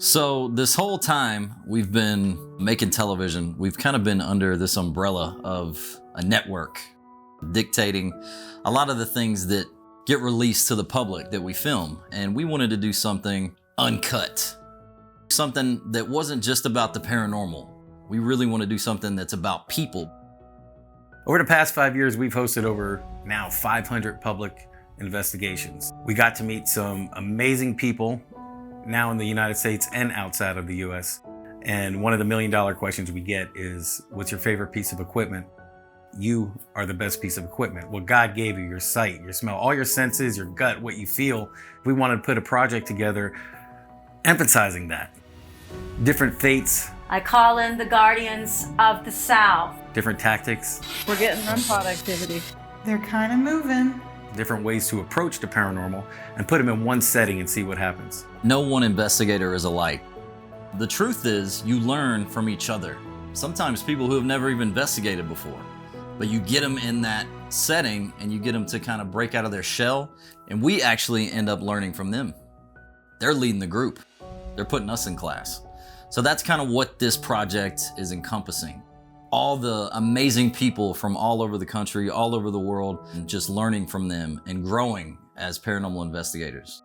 So this whole time we've been making television, we've kind of been under this umbrella of a network dictating a lot of the things that get released to the public that we film. And we wanted to do something uncut, something that wasn't just about the paranormal. We really want to do something that's about people. Over the past 5 years, we've hosted over now 500 public investigations. We got to meet some amazing people now in the United States and outside of the US. And one of the $1 million questions we get is, what's your favorite piece of equipment? You are the best piece of equipment. What God gave you, your sight, your smell, all your senses, your gut, what you feel. We wanted to put a project together emphasizing that. Different fates. I call in the guardians of the South. Different tactics. We're getting REM productivity. They're kind of moving. Different ways to approach the paranormal and put them in one setting and see what happens. No one investigator is alike. The truth is, you learn from each other. Sometimes people who have never even investigated before, but you get them in that setting and you get them to kind of break out of their shell, and we actually end up learning from them. They're leading the group. They're putting us in class. So that's kind of what this project is encompassing. All the amazing people from all over the country, all over the world, and just learning from them and growing as paranormal investigators.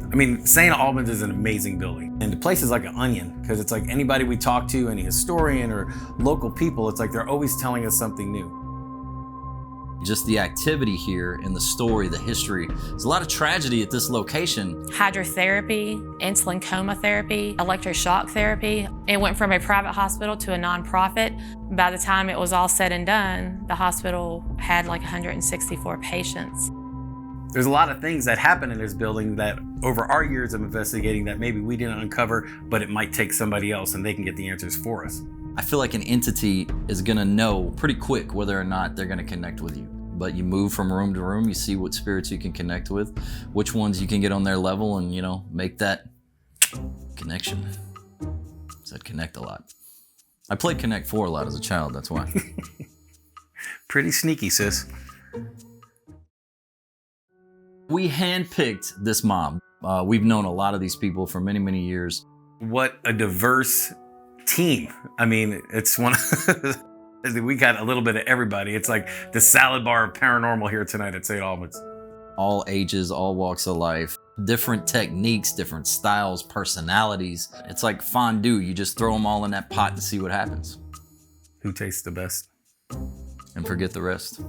I mean, St. Albans is an amazing building. And the place is like an onion, because it's like anybody we talk to, any historian or local people, it's like they're always telling us something new. Just the activity here and the story, the history. There's a lot of tragedy at this location. Hydrotherapy, insulin coma therapy, electroshock therapy. It went from a private hospital to a nonprofit. By the time it was all said and done, the hospital had like 164 patients. There's a lot of things that happen in this building that over our years of investigating that maybe we didn't uncover, but it might take somebody else and they can get the answers for us. I feel like an entity is gonna know pretty quick whether or not they're gonna connect with you. But you move from room to room, you see what spirits you can connect with, which ones you can get on their level and, make that connection. Said connect a lot. I played Connect 4 a lot as a child, that's why. Pretty sneaky, sis. We handpicked this mob. We've known a lot of these people for many, many years. What a diverse team. I mean, it's one we got a little bit of everybody. It's like the salad bar of paranormal here tonight at St. Albans. All ages, all walks of life, different techniques, different styles, personalities. It's like fondue. You just throw them all in that pot to see what happens. Who tastes the best? And forget the rest.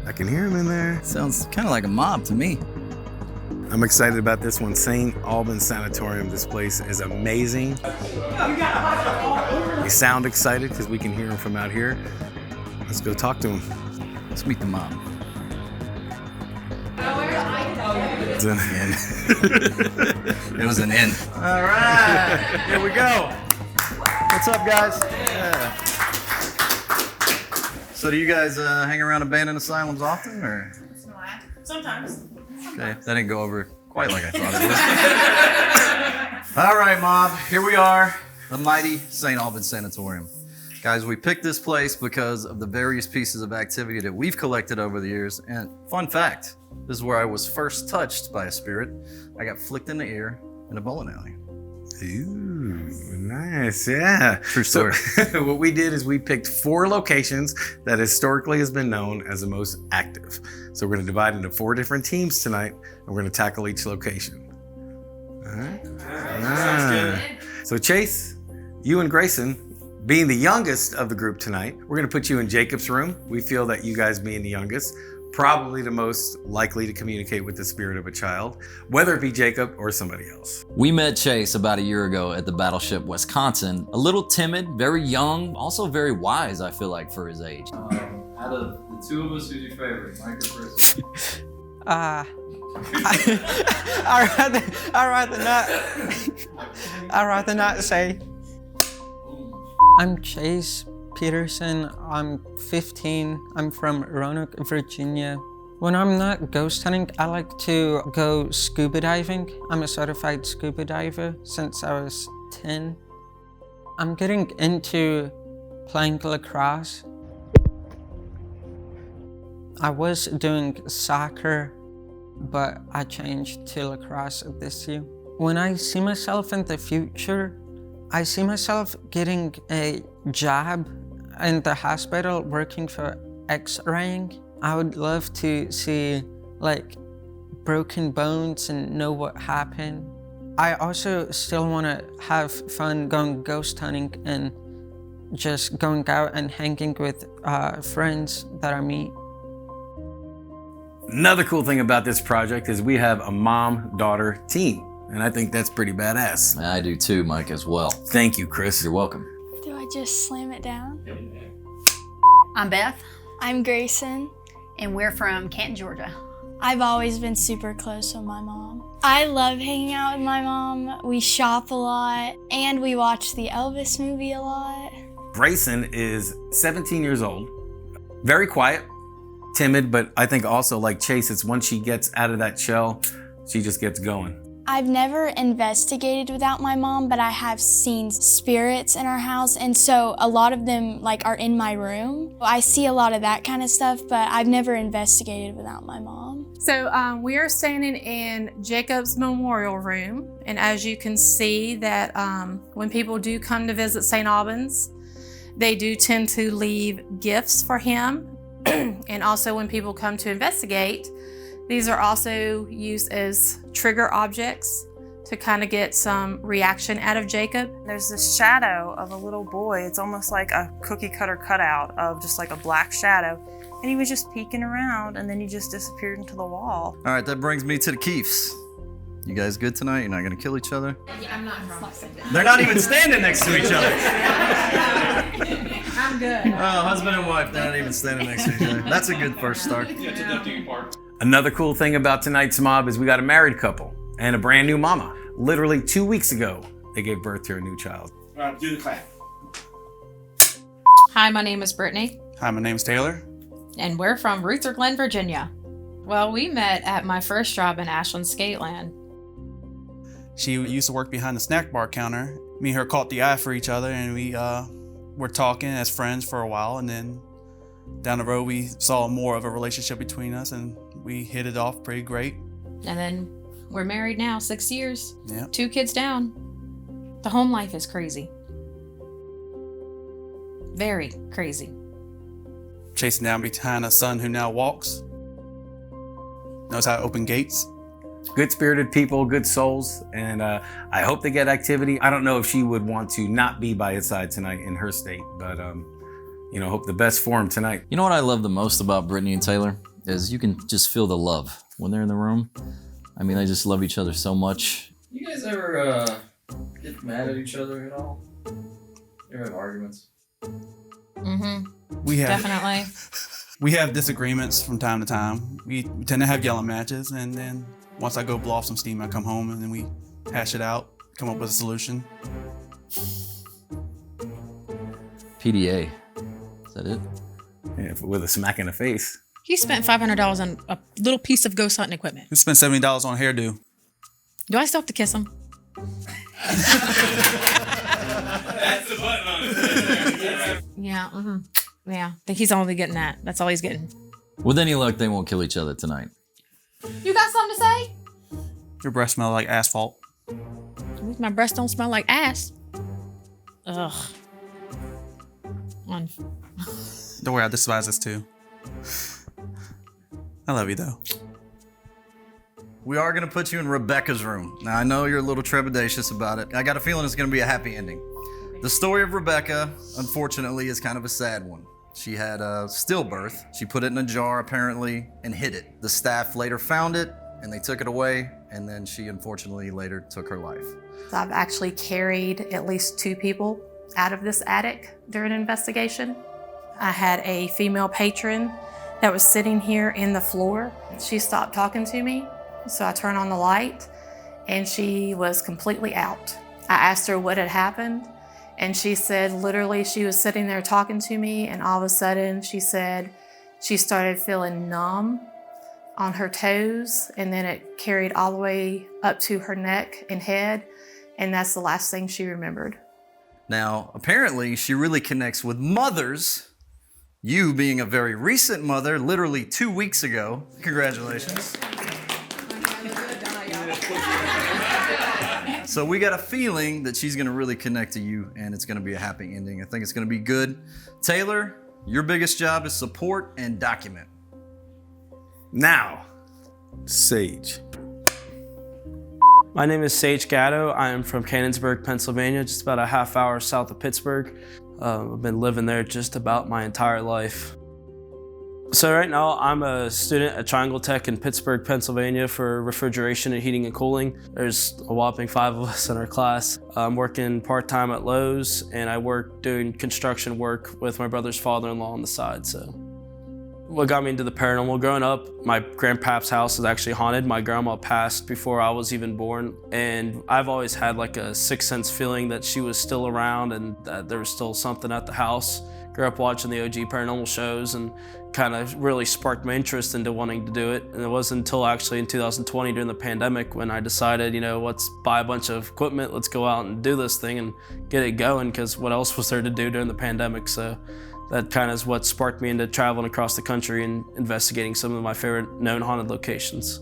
I can hear him in there. Sounds kind of like a mob to me. I'm excited about this one. St. Albans Sanatorium. This place is amazing. You sound excited because we can hear him from out here. Let's go talk to him. Let's meet the mob. It's an It was an in. All right, here we go. What's up, guys? Yeah. So do you guys hang around abandoned asylums often, or? Sometimes. Okay, that didn't go over quite like I thought it would. All right, mob, here we are, the mighty St. Albans Sanatorium. Guys, we picked this place because of the various pieces of activity that we've collected over the years. And fun fact, this is where I was first touched by a spirit. I got flicked in the ear in a bowling alley. Ooh, nice, yeah. True story. So, what we did is we picked 4 locations that historically has been known as the most active. So we're gonna divide into 4 different teams tonight, and we're gonna tackle each location. All right? Sounds good. So Chase, you and Grayson, being the youngest of the group tonight, we're gonna put you in Jacob's room. We feel that you guys being the youngest, probably the most likely to communicate with the spirit of a child, whether it be Jacob or somebody else. We met Chase about a year ago at the battleship Wisconsin. A little timid, very young, also very wise, I feel like, for his age. Out of the two of us, who's your favorite, Mike or Chris? I'd rather not say. I'm Chase Peterson. I'm 15. I'm from Roanoke, Virginia. When I'm not ghost hunting, I like to go scuba diving. I'm a certified scuba diver since I was 10. I'm getting into playing lacrosse. I was doing soccer, but I changed to lacrosse this year. When I see myself in the future, I see myself getting a job in the hospital working for X-raying. I would love to see like broken bones and know what happened. I also still want to have fun going ghost hunting and just going out and hanging with friends that I meet. Another cool thing about this project is we have a mom-daughter team, and I think that's pretty badass. I do too, Mike, as well. Thank you, Chris. You're welcome. Do I just slam it down? I'm Beth, I'm Grayson. and we're from Canton, Georgia. I've always been super close with my mom. I love hanging out with my mom. We shop a lot, and we watch the Elvis movie a lot. Grayson is 17 years old, very quiet, timid, but I think also like Chase, it's once she gets out of that shell, she just gets going. I've never investigated without my mom, but I have seen spirits in our house, and so a lot of them like are in my room. I see a lot of that kind of stuff, but I've never investigated without my mom. So we are standing in Jacob's memorial room, and as you can see that when people do come to visit St. Albans, they do tend to leave gifts for him. And also when people come to investigate, these are also used as trigger objects to kind of get some reaction out of Jacob. There's this shadow of a little boy. It's almost like a cookie cutter cutout of just like a black shadow. And he was just peeking around, and then he just disappeared into the wall. All right, that brings me to the 𝐄𝐏𝐈𝐒𝐿𝐓s. You guys good tonight? You're not gonna kill each other? Yeah, I'm not They're not even standing next to each other. I'm good. Oh, husband and wife, they're not even standing next to each other. That's a good first start. Another cool thing about tonight's mob is we got a married couple and a brand new mama. Literally 2 weeks ago, they gave birth to a new child. All right, do the clap. Hi, my name is Brittany, Hi, my name's Taylor. and we're from Ruther Glen, Virginia. Well, we met at my first job in Ashland Skateland. She used to work behind the snack bar counter. Me and her caught the eye for each other, and we were talking as friends for a while, and then down the road we saw more of a relationship between us, and we hit it off pretty great. And then we're married now, 6 years. Yeah. 2 kids down. The home life is crazy. Very crazy. Chasing down behind a son who now walks. Knows how to open gates. Good-spirited people, good souls, and I hope they get activity. I don't know if she would want to not be by his side tonight in her state, but hope the best for him tonight. You know what I love the most about Brittany and Taylor is you can just feel the love when they're in the room. I mean, they just love each other so much. You guys ever get mad at each other at all? You ever have arguments? Mm-hmm. We have Definitely. We have disagreements from time to time. We tend to have yelling matches, and then once I go blow off some steam, I come home and then we hash it out, come up with a solution. PDA. Is that it? Yeah, with a smack in the face. He spent $500 on a little piece of ghost hunting equipment. We spent $70 on a hairdo. Do I still have to kiss him? That's the button on it. Yeah, mm-hmm. Yeah, I think he's only getting that. That's all he's getting. With any luck, they won't kill each other tonight. You got something to say? Your breath smell like asphalt. At least my breasts don't smell like ass. Ugh. Don't worry, I despise this too. I love you though. We are going to put you in Rebecca's room. Now, I know you're a little trepidatious about it. I got a feeling it's going to be a happy ending. The story of Rebecca, unfortunately, is kind of a sad one. She had a stillbirth. She put it in a jar, apparently, and hid it. The staff later found it, and they took it away, and then she, unfortunately, later took her life. I've actually carried at least 2 people out of this attic during an investigation. I had a female patron that was sitting here in the floor. She stopped talking to me, so I turned on the light, and she was completely out. I asked her what had happened, and she said literally she was sitting there talking to me, and all of a sudden she said she started feeling numb on her toes, and then it carried all the way up to her neck and head, and that's the last thing she remembered. Now, apparently, she really connects with mothers. You being a very recent mother, literally 2 weeks ago. Congratulations. So we got a feeling that she's gonna really connect to you, and it's gonna be a happy ending. I think it's gonna be good. Taylor, your biggest job is support and document. Now, Sage. My name is 𝐄𝐏𝐃𝐄. I am from Canonsburg, Pennsylvania, just about a half hour south of Pittsburgh. I've been living there just about my entire life. So right now I'm a student at Triangle Tech in Pittsburgh, Pennsylvania for refrigeration and heating and cooling. There's a whopping 5 of us in our class. I'm working part-time at Lowe's, and I work doing construction work with my brother's father-in-law on the side. So what got me into the paranormal? Growing up, my grandpa's house is actually haunted. My grandma passed before I was even born, and I've always had like a sixth sense feeling that she was still around and that there was still something at the house. Grew up watching the OG paranormal shows and kind of really sparked my interest into wanting to do it. And it wasn't until actually in 2020 during the pandemic when I decided, let's buy a bunch of equipment, let's go out and do this thing and get it going, because what else was there to do during the pandemic? So that kind of is what sparked me into traveling across the country and investigating some of my favorite known haunted locations.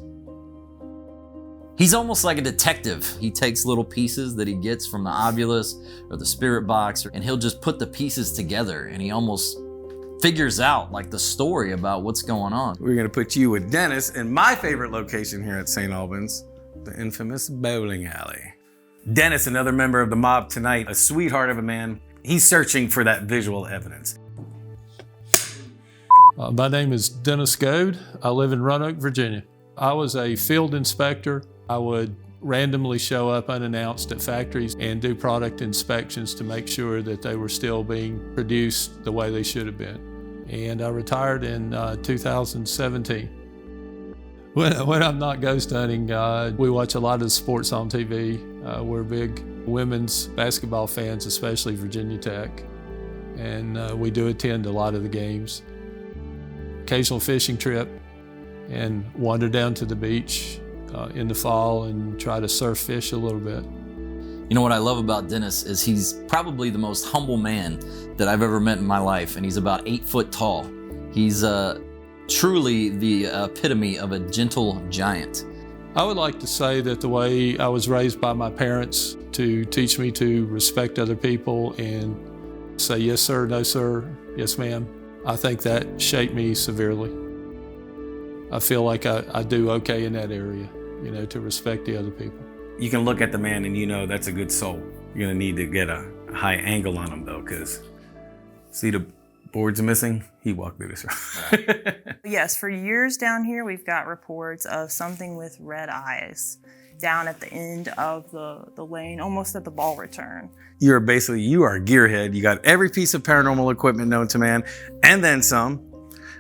He's almost like a detective. He takes little pieces that he gets from the Ovilus or the spirit box, and he'll just put the pieces together, and he almost figures out like the story about what's going on. We're gonna put you with Dennis in my favorite location here at St. Albans, the infamous bowling alley. Dennis, another member of the mob tonight, a sweetheart of a man. He's searching for that visual evidence. My name is Dennis 𝐄𝐏𝐈𝐒𝐒. I live in Roanoke, Virginia. I was a field inspector. I would randomly show up unannounced at factories and do product inspections to make sure that they were still being produced the way they should have been. And I retired in 2017. When I'm not ghost hunting, we watch a lot of sports on TV. We're big women's basketball fans, especially Virginia Tech. And we do attend a lot of the games. Occasional fishing trip and wander down to the beach in the fall and try to surf fish a little bit. You know what I love about Dennis is he's probably the most humble man that I've ever met in my life, and he's about 8 foot tall. He's truly the epitome of a gentle giant. I would like to say that the way I was raised by my parents to teach me to respect other people and say yes sir, no sir, yes ma'am, I think that shaped me severely. I feel like I do okay in that area, to respect the other people. You can look at the man and that's a good soul. You're gonna need to get a high angle on him though, because see the boards missing? He walked through this room. Yes, for years down here, we've got reports of something with red eyes down at the end of the lane, almost at the ball return. You are a gearhead. You got every piece of paranormal equipment known to man, and then some.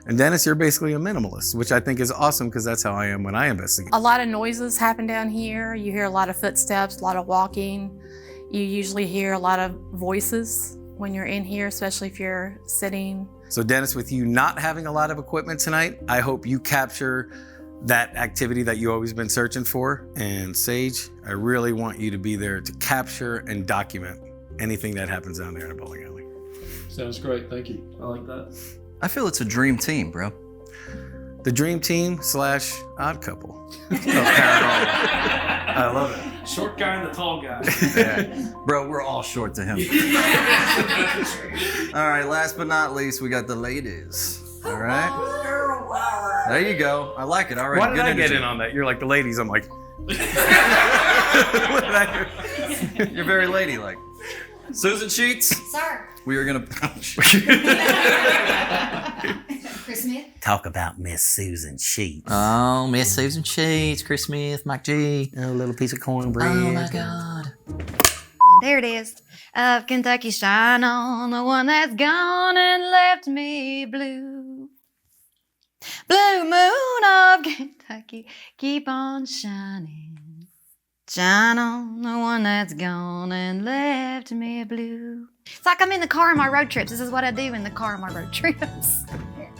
And Dennis, you're basically a minimalist, which I think is awesome because that's how I am when I investigate. A lot of noises happen down here. You hear a lot of footsteps, a lot of walking. You usually hear a lot of voices when you're in here, especially if you're sitting. So Dennis, with you not having a lot of equipment tonight, I hope you capture that activity that you've always been searching for. And Sage, I really want you to be there to capture and document anything that happens down there in a bowling alley. Sounds great, thank you. I like that. I feel it's a dream team, bro. The dream team / odd couple. I love it. Short guy and the tall guy. Yeah. Bro, we're all short to him. All right, last but not least, we got the ladies. All right. There you go. I like it. All right. Why did I get in on that? You're like the ladies. I'm like. You're very ladylike. Susan Sheets. Sir. We are gonna. Chris Smith. Talk about Miss Susan Sheets. Oh, Miss Susan Sheets, Chris Smith, Mike G. A little piece of cornbread. Oh my God. There it is. Of Kentucky shine on, the one that's gone and left me blue. Blue moon of Kentucky, keep on shining. Shine on the one that's gone and left me blue. It's like I'm in the car on my road trips. This is what I do in the car on my road trips.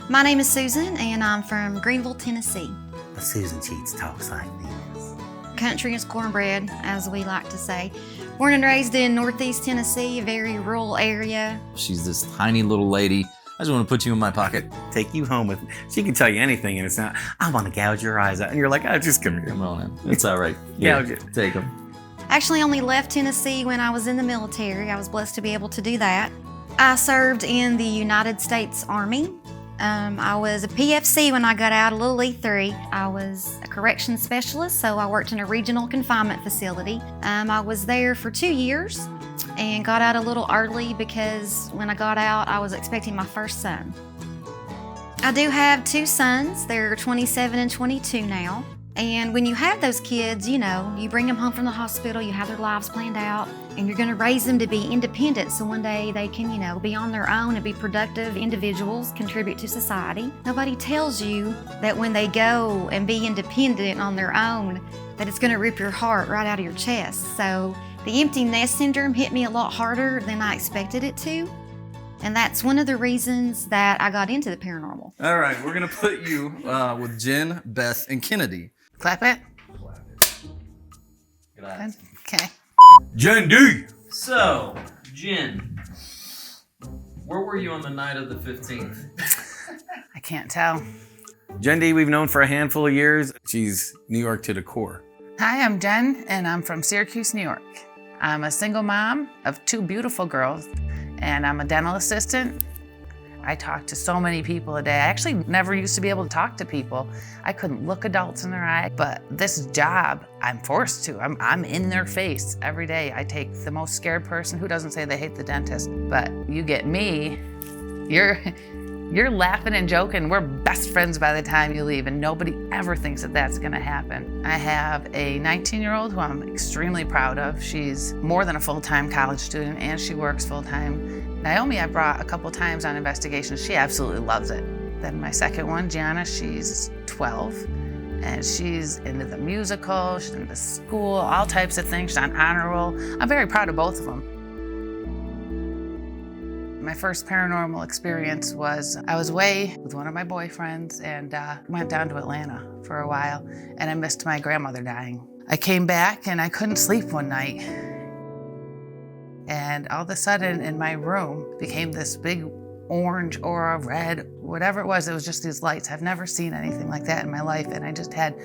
My name is Susan, and I'm from Greenville, Tennessee. But Susan Cheats talks like this. Country is cornbread, as we like to say. Born and raised in Northeast Tennessee, a very rural area. She's this tiny little lady. I just want to put you in my pocket. Take you home with me. She can tell you anything, and it's not, I want to gouge your eyes out. And you're like, oh, just come here. Come on in. It's all right. Gouge it. Take them. I actually only left Tennessee when I was in the military. I was blessed to be able to do that. I served in the United States Army. I was a PFC when I got out, a little E3. I was a corrections specialist, so I worked in a regional confinement facility. I was there for 2 years and got out a little early because when I got out, I was expecting my first son. I do have 2 sons. They're 27 and 22 now. And when you have those kids, you know, you bring them home from the hospital, you have their lives planned out, and you're gonna raise them to be independent so one day they can, you know, be on their own and be productive individuals, contribute to society. Nobody tells you that when they go and be independent on their own, that it's gonna rip your heart right out of your chest. So the empty nest syndrome hit me a lot harder than I expected it to. And that's one of the reasons that I got into the paranormal. All right, we're gonna put you with Jen, Beth, and Kennedy. Clap it. Good eyes. Okay. Jen D. So, Jen, where were you on the night of the 15th? I can't tell. Jen D, we've known for a handful of years. She's New York to the core. Hi, I'm Jen, and I'm from Syracuse, New York. I'm a single mom of 2 beautiful girls, and I'm a dental assistant. I talk to so many people a day. I actually never used to be able to talk to people. I couldn't look adults in their eye, but this job, I'm forced to. I'm in their face every day. I take the most scared person. Who doesn't say they hate the dentist? But you get me, you're laughing and joking. We're best friends by the time you leave, and nobody ever thinks that that's gonna happen. I have a 19-year-old who I'm extremely proud of. She's more than a full-time college student, and she works full-time. Naomi, I brought a couple times on investigations. She absolutely loves it. Then my second one, Gianna, she's 12, and she's into the musical, she's into school, all types of things. She's on honor roll. I'm very proud of both of them. My first paranormal experience was I was away with one of my boyfriends and went down to Atlanta for a while, and I missed my grandmother dying. I came back and I couldn't sleep one night. And all of a sudden in my room became this big orange aura, red, whatever it was just these lights. I've never seen anything like that in my life. And I just had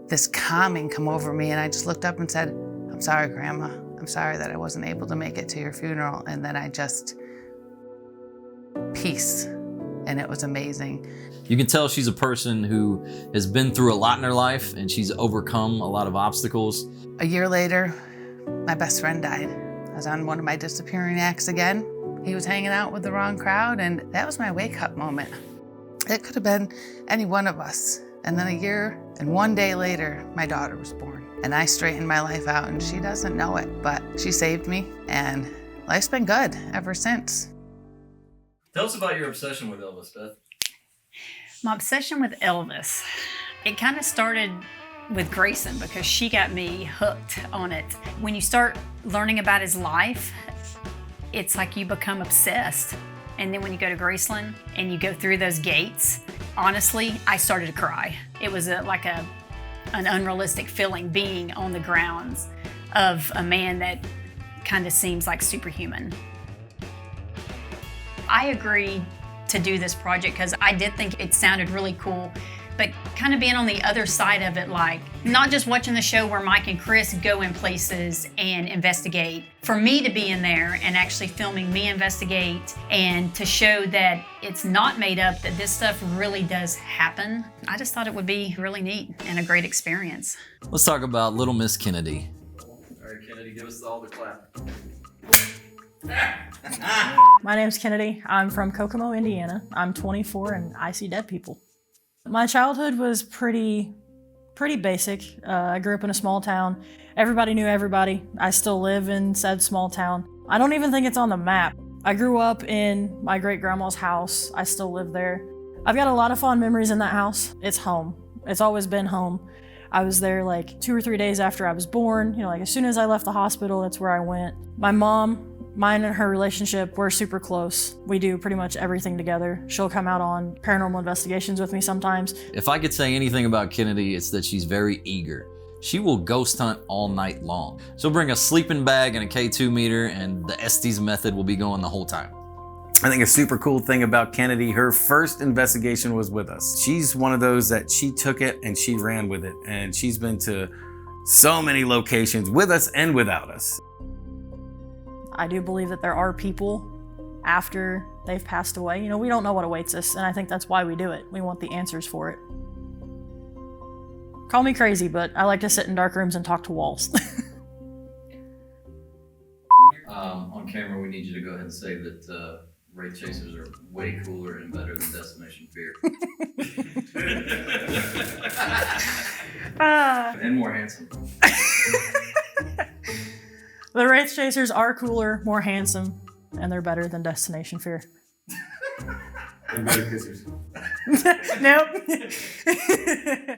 this calming come over me, and I just looked up and said, I'm sorry, Grandma. I'm sorry that I wasn't able to make it to your funeral. And then I just, peace. And it was amazing. You can tell she's a person who has been through a lot in her life, and she's overcome a lot of obstacles. A year later, my best friend died. I was on one of my disappearing acts again. He was hanging out with the wrong crowd, and that was my wake-up moment. It could have been any one of us. And then a year and 1 day later, my daughter was born. And I straightened my life out, and she doesn't know it, but she saved me, and life's been good ever since. Tell us about your obsession with Elvis, Beth. My obsession with Elvis, it kind of started with Grayson because she got me hooked on it. When you start learning about his life, it's like you become obsessed. And then when you go to Graceland and you go through those gates, honestly, I started to cry. It was like an unrealistic feeling being on the grounds of a man that kind of seems like superhuman. I agreed to do this project because I did think it sounded really cool, but kind of being on the other side of it, like not just watching the show where Mike and Chris go in places and investigate. For me to be in there and actually filming me investigate and to show that it's not made up, that this stuff really does happen, I just thought it would be really neat and a great experience. Let's talk about Little Miss Kennedy. All right, Kennedy, give us all the clap. My name's Kennedy. I'm from Kokomo, Indiana. I'm 24 and I see dead people. My childhood was pretty basic. I grew up in a small town. Everybody knew everybody. I still live in said small town. I don't even think it's on the map. I grew up in my great-grandma's house. I still live there. I've got a lot of fond memories in that house. It's home. It's always been home. I was there like 2 or 3 days after I was born. You know, like as soon as I left the hospital, that's where I went. My mom, mine and her relationship, we're super close. We do pretty much everything together. She'll come out on paranormal investigations with me sometimes. If I could say anything about Kennedy, it's that she's very eager. She will ghost hunt all night long. She'll bring a sleeping bag and a K2 meter, and the Estes method will be going the whole time. I think a super cool thing about Kennedy, her first investigation was with us. She's one of those that she took it and she ran with it. And she's been to so many locations with us and without us. I do believe that there are people after they've passed away. You know, we don't know what awaits us, and I think that's why we do it. We want the answers for it. Call me crazy, but I like to sit in dark rooms and talk to walls. On camera, we need you to go ahead and say that Wraith Chasers are way cooler and better than Destination Fear. And more handsome. The Wraith Chasers are cooler, more handsome, and they're better than Destination Fear. And better kissers. Nope.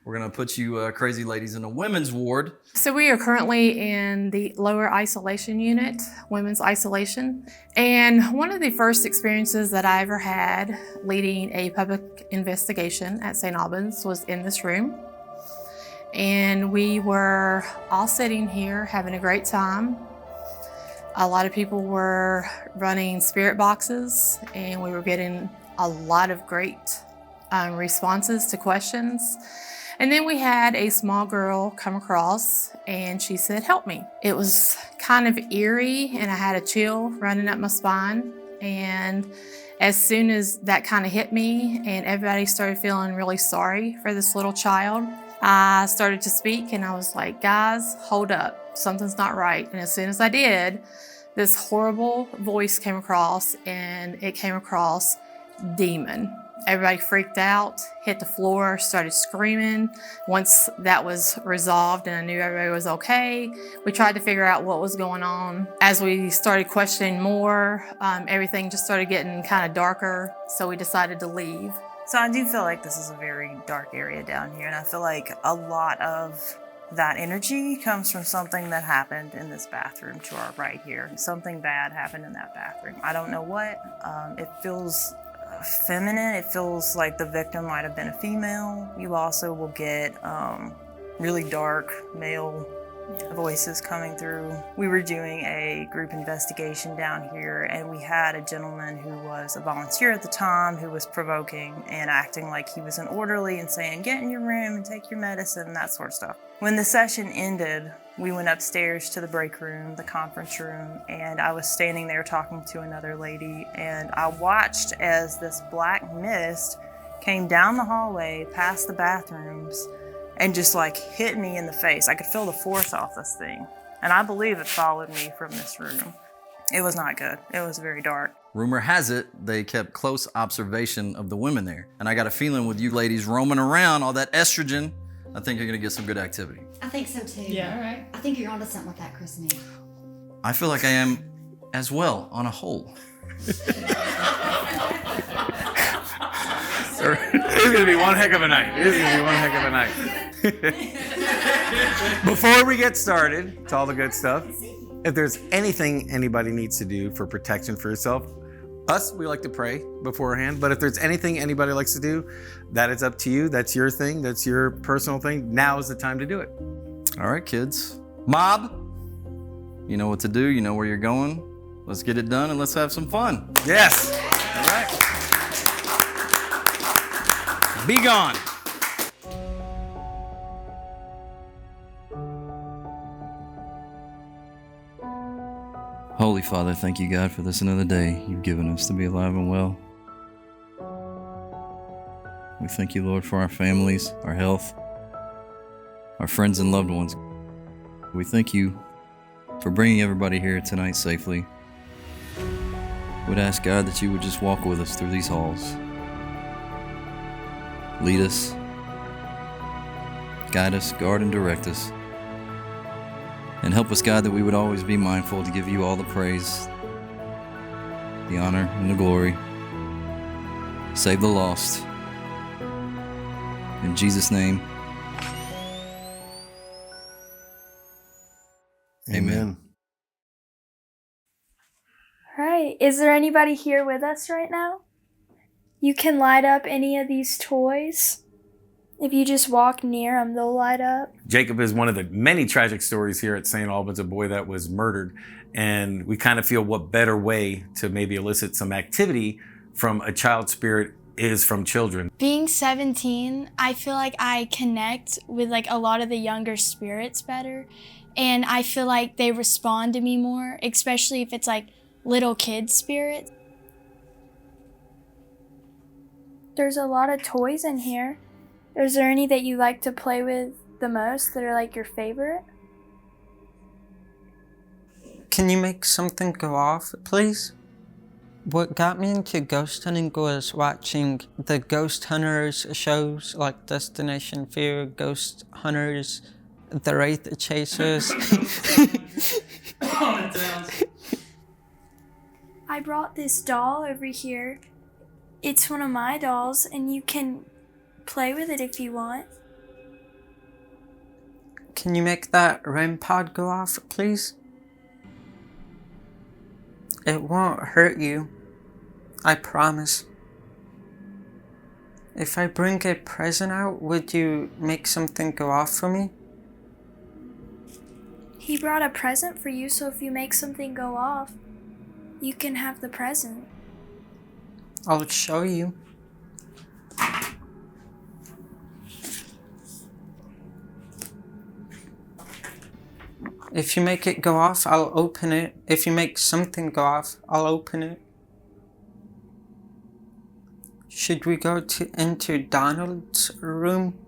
We're gonna put you crazy ladies in a women's ward. So we are currently in the lower isolation unit, women's isolation. And one of the first experiences that I ever had leading a public investigation at St. Albans was in this room. And we were all sitting here having a great time. A lot of people were running spirit boxes, and we were getting a lot of great responses to questions. And then we had a small girl come across and she said, "Help me." It was kind of eerie and I had a chill running up my spine. And as soon as that kind of hit me and everybody started feeling really sorry for this little child, I started to speak and I was like, "Guys, hold up, something's not right." And as soon as I did, this horrible voice came across, and it came across demon. Everybody freaked out, hit the floor, started screaming. Once that was resolved and I knew everybody was okay, we tried to figure out what was going on. As we started questioning more, everything just started getting kind of darker, so we decided to leave. So I do feel like this is a very dark area down here, and I feel like a lot of that energy comes from something that happened in this bathroom to our right here. Something bad happened in that bathroom. I don't know what. It feels feminine. It feels like the victim might have been a female. You also will get really dark male voices coming through. We were doing a group investigation down here, and we had a gentleman who was a volunteer at the time who was provoking and acting like he was an orderly and saying, "Get in your room and take your medicine," that sort of stuff. When the session ended, we went upstairs to the break room, the conference room, and I was standing there talking to another lady, and I watched as this black mist came down the hallway past the bathrooms and just like hit me in the face. I could feel the force off this thing. And I believe it followed me from this room. It was not good. It was very dark. Rumor has it they kept close observation of the women there. And I got a feeling with you ladies roaming around, all that estrogen, I think you're gonna get some good activity. I think so too. Yeah, all right. I think you're onto something with that, Christine. I feel like I am as well, on a whole. This is gonna be one heck of a night. This is gonna be one heck of a night. Before we get started to all the good stuff, if there's anything anybody needs to do for protection for yourself, we like to pray beforehand, but if there's anything anybody likes to do, that is up to you. That's your thing. That's your personal thing. Now is the time to do it. All right, kids. Mob, you know what to do. You know where you're going. Let's get it done and let's have some fun. Yes. All right. Be gone. Holy Father, thank you, God, for this another day you've given us to be alive and well. We thank you, Lord, for our families, our health, our friends and loved ones. We thank you for bringing everybody here tonight safely. We'd ask, God, that you would just walk with us through these halls. Lead us, guide us, guard and direct us. And help us, God, that we would always be mindful to give you all the praise, the honor, and the glory. Save the lost, In Jesus' name, amen. All right, is there anybody here with us right now? You can light up any of these toys. If you just walk near them, they'll light up. Jacob is one of the many tragic stories here at St. Albans, a boy that was murdered. And we kind of feel what better way to maybe elicit some activity from a child spirit is from children. Being 17, I feel like I connect with like a lot of the younger spirits better. And I feel like they respond to me more, especially if it's like little kid spirits. There's a lot of toys in here. Is there any that you like to play with the most that are like your favorite? Can you make something go off, please? What got me into ghost hunting was watching the ghost hunters shows like Destination Fear, Ghost Hunters, the Wraith Chasers. I brought this doll over here. It's one of my dolls, and you can play with it if you want. Can you make that REM pod go off, please? It won't hurt you. I promise. If I bring a present out, would you make something go off for me? He brought a present for you, so if you make something go off, you can have the present. I'll show you. If you make it go off, I'll open it. If you make something go off, I'll open it. Should we go into Donald's room?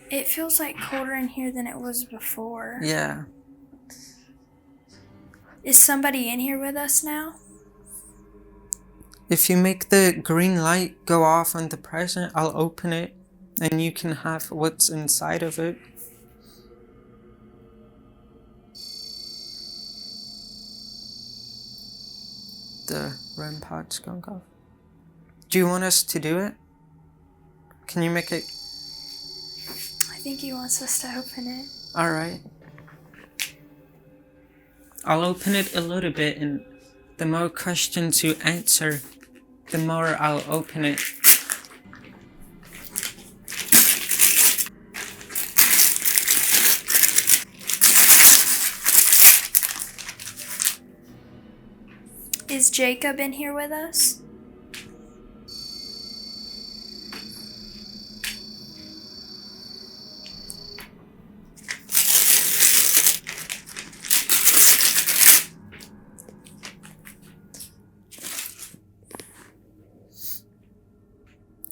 It feels like colder in here than it was before. Yeah. Is somebody in here with us now? If you make the green light go off on the present, I'll open it and you can have what's inside of it. The REM pod's going off. Do you want us to do it? Can you make it? I think he wants us to open it. Alright. I'll open it a little bit, and the more questions you answer, the more I'll open it. Is Jacob in here with us?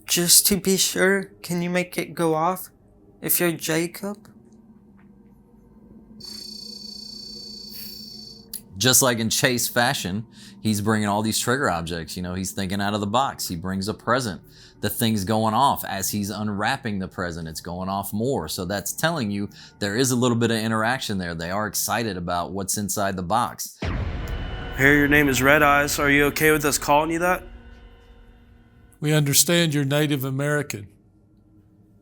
Just to be sure, can you make it go off if you're Jacob? Just like in Chase fashion, he's bringing all these trigger objects. You know, he's thinking out of the box. He brings a present. The thing's going off. As he's unwrapping the present, it's going off more. So that's telling you there is a little bit of interaction there. They are excited about what's inside the box. I hear your name is Red Eyes. Are you okay with us calling you that? We understand you're Native American.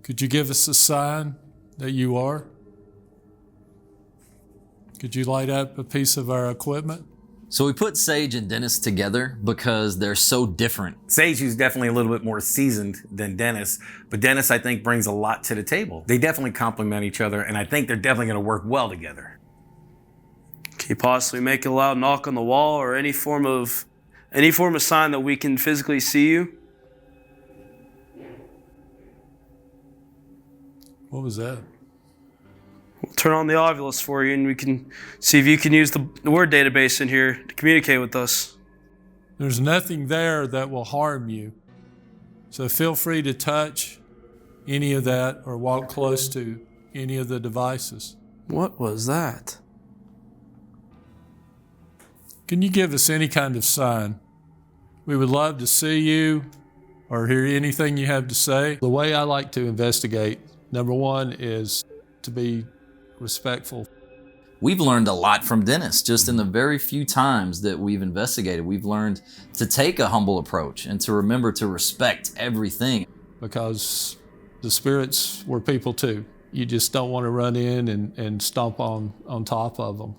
Could you give us a sign that you are? Could you light up a piece of our equipment? So we put Sage and Dennis together because they're so different. Sage is definitely a little bit more seasoned than Dennis, but Dennis, I think, brings a lot to the table. They definitely complement each other, and I think they're definitely going to work well together. Can you possibly make a loud knock on the wall or any form of sign that we can physically see you? What was that? We'll turn on the Ovilus for you, and we can see if you can use the word database in here to communicate with us. There's nothing there that will harm you. So feel free to touch any of that or walk close to any of the devices. What was that? Can you give us any kind of sign? We would love to see you or hear anything you have to say. The way I like to investigate, number one, is to be respectful. We've learned a lot from Dennis just in the very few times that we've investigated. We've learned to take a humble approach and to remember to respect everything. Because the spirits were people too. You just don't want to run in and stomp on top of them.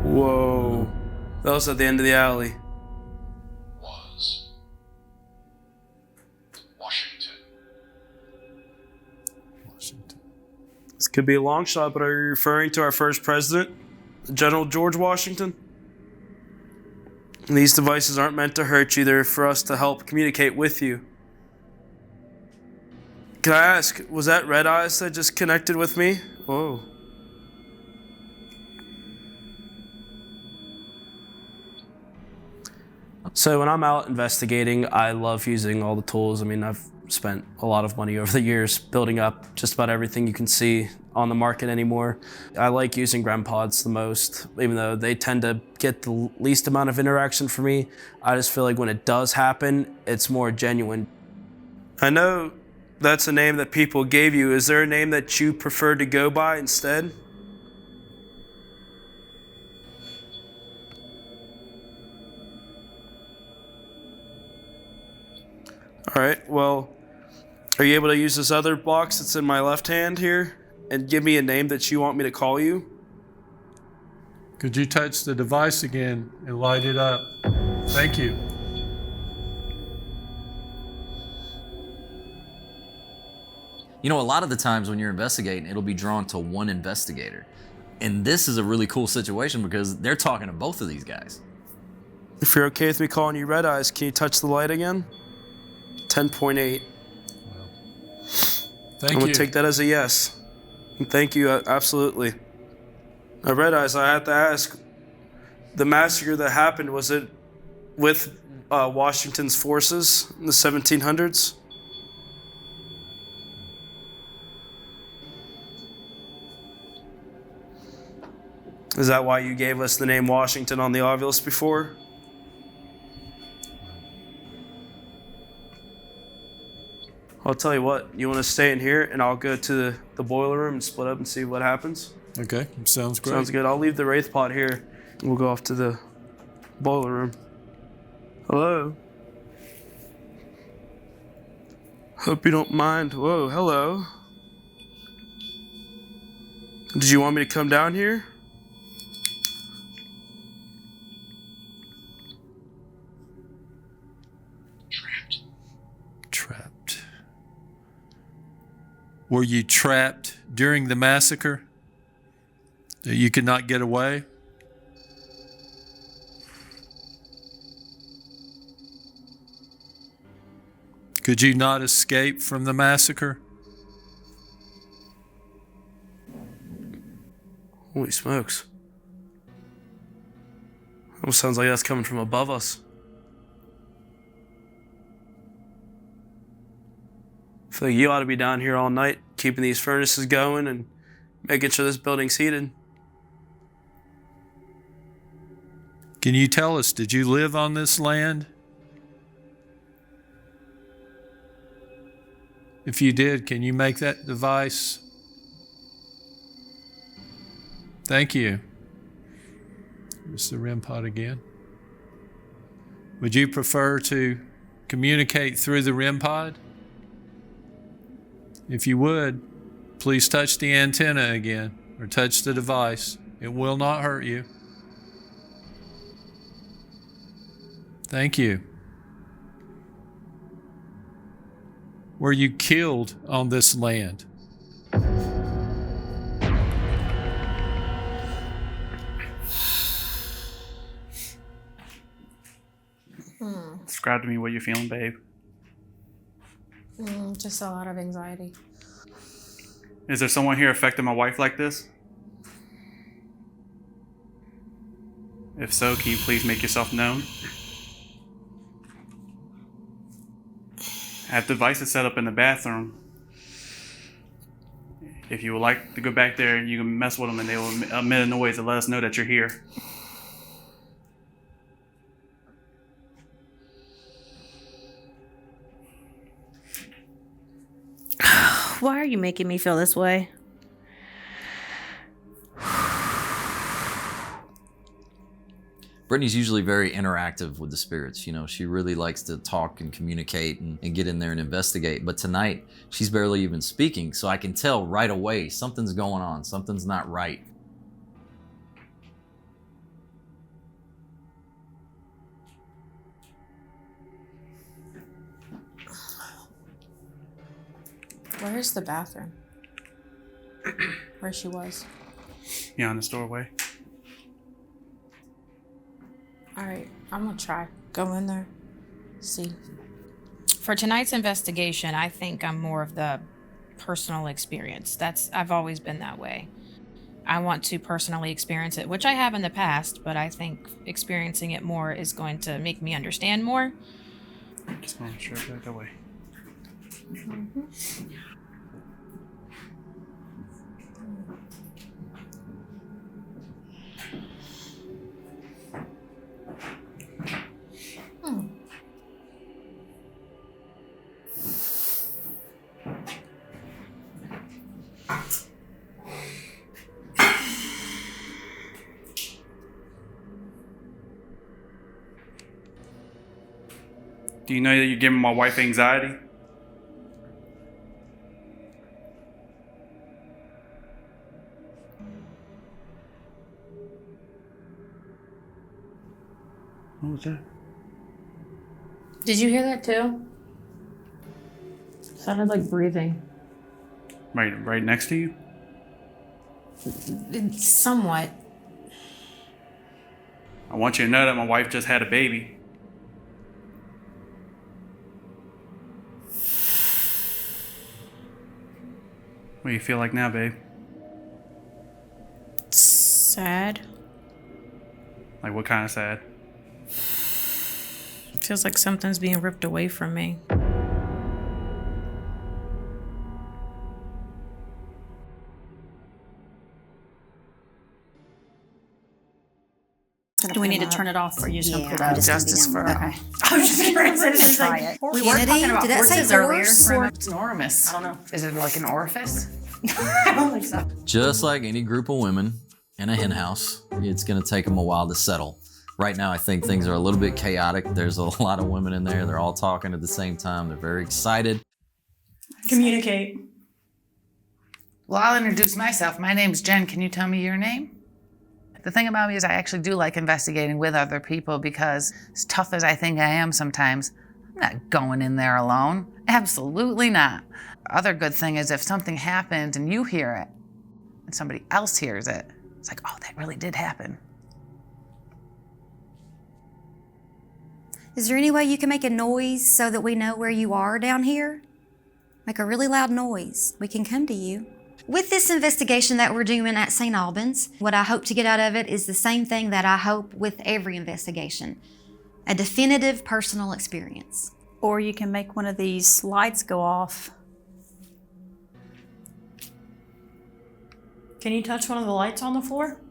Whoa. That was at the end of the alley. This could be a long shot, but are you referring to our first president, General George Washington? These devices aren't meant to hurt you, they're for us to help communicate with you. Can I ask, was that Red Eyes that just connected with me? Whoa. So when I'm out investigating, I love using all the tools. I mean, I've spent a lot of money over the years building up just about everything you can see on the market anymore. I like using REM pods the most, even though they tend to get the least amount of interaction for me. I just feel like when it does happen, it's more genuine. I know that's a name that people gave you. Is there a name that you prefer to go by instead? All right, well, are you able to use this other box that's in my left hand here and give me a name that you want me to call you? Could you touch the device again and light it up? Thank you. You know, a lot of the times when you're investigating, it'll be drawn to one investigator. And this is a really cool situation because they're talking to both of these guys. If you're okay with me calling you Red Eyes, can you touch the light again? 10.8. Thank I'm you. gonna take that as a yes. Thank you, absolutely. Now, Red Eyes, I have to ask, the massacre that happened, was it with Washington's forces in the 1700s? Is that why you gave us the name Washington on the ovulus before? I'll tell you what, you want to stay in here and I'll go to the boiler room and split up and see what happens? Okay, sounds great. Sounds good. I'll leave the Wraith pod here. We'll go off to the boiler room. Hello? Hope you don't mind. Whoa, hello. Did you want me to come down here? Trapped. Were you trapped during the massacre? That you could not get away? Could you not escape from the massacre? Holy smokes. Almost sounds like that's coming from above us. I feel like you ought to be down here all night, keeping these furnaces going and making sure this building's heated. Can you tell us, did you live on this land? If you did, can you make that device? Thank you. Here's the REM pod again. Would you prefer to communicate through the REM pod? If you would, please touch the antenna again or touch the device. It will not hurt you. Thank you. Were you killed on this land? Describe to me what you're feeling, babe. Just a lot of anxiety. Is there someone here affecting my wife like this? If so, can you please make yourself known? I have devices set up in the bathroom. If you would like to go back there, you can mess with them and they will emit a noise to let us know that you're here. Why are you making me feel this way? Brittany's usually very interactive with the spirits. You know, she really likes to talk and communicate and get in there and investigate. But tonight, she's barely even speaking, so I can tell right away something's going on, something's not right. Where's the bathroom? Where she was? Yeah, in this doorway. All right, I'm gonna try. Go in there, see. For tonight's investigation, I think I'm more of the personal experience. I've always been that way. I want to personally experience it, which I have in the past, but I think experiencing it more is going to make me understand more. Just going straight back that way. Do you know that you're giving my wife anxiety? What was that? Did you hear that too? Sounded like breathing. Right next to you? Somewhat. I want you to know that my wife just had a baby. What do you feel like now, babe? Sad. Like what kind of sad? Feels like something's being ripped away from me. Do we need to turn it off or you just gonna put I'm it just Justice for all. Okay. I was just gonna say this is like we were Kennedy, talking about did that say horses earlier. horse? It's enormous. I don't know. Is it like an orifice? I don't think so. Just like any group of women in a hen house, it's gonna take them a while to settle. Right now, I think things are a little bit chaotic. There's a lot of women in there. They're all talking at the same time. They're very excited. Communicate. Well, I'll introduce myself. My name's Jen. Can you tell me your name? The thing about me is I actually do like investigating with other people because as tough as I think I am sometimes, I'm not going in there alone. Absolutely not. Other good thing is if something happens and you hear it and somebody else hears it, it's like, oh, that really did happen. Is there any way you can make a noise so that we know where you are down here? Make a really loud noise. We can come to you. With this investigation that we're doing at St. Albans, what I hope to get out of it is the same thing that I hope with every investigation, a definitive personal experience. Or you can make one of these lights go off. Can you touch one of the lights on the floor?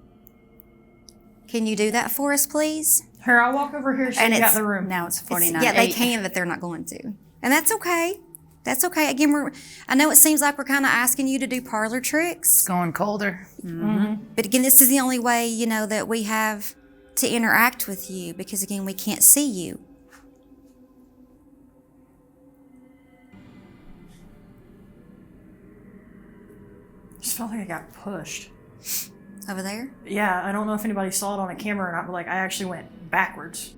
Can you do that for us, please? Here, I'll walk over here so you got the room. Now it's 49. Yeah, they can, but they're not going to. And that's okay. That's okay. Again, I know it seems like we're kind of asking you to do parlor tricks. It's going colder. Mm-hmm. But again, this is the only way, you know, that we have to interact with you because, again, we can't see you. I just felt like I got pushed. Over there? Yeah, I don't know if anybody saw it on a camera or not, but like I actually went backwards.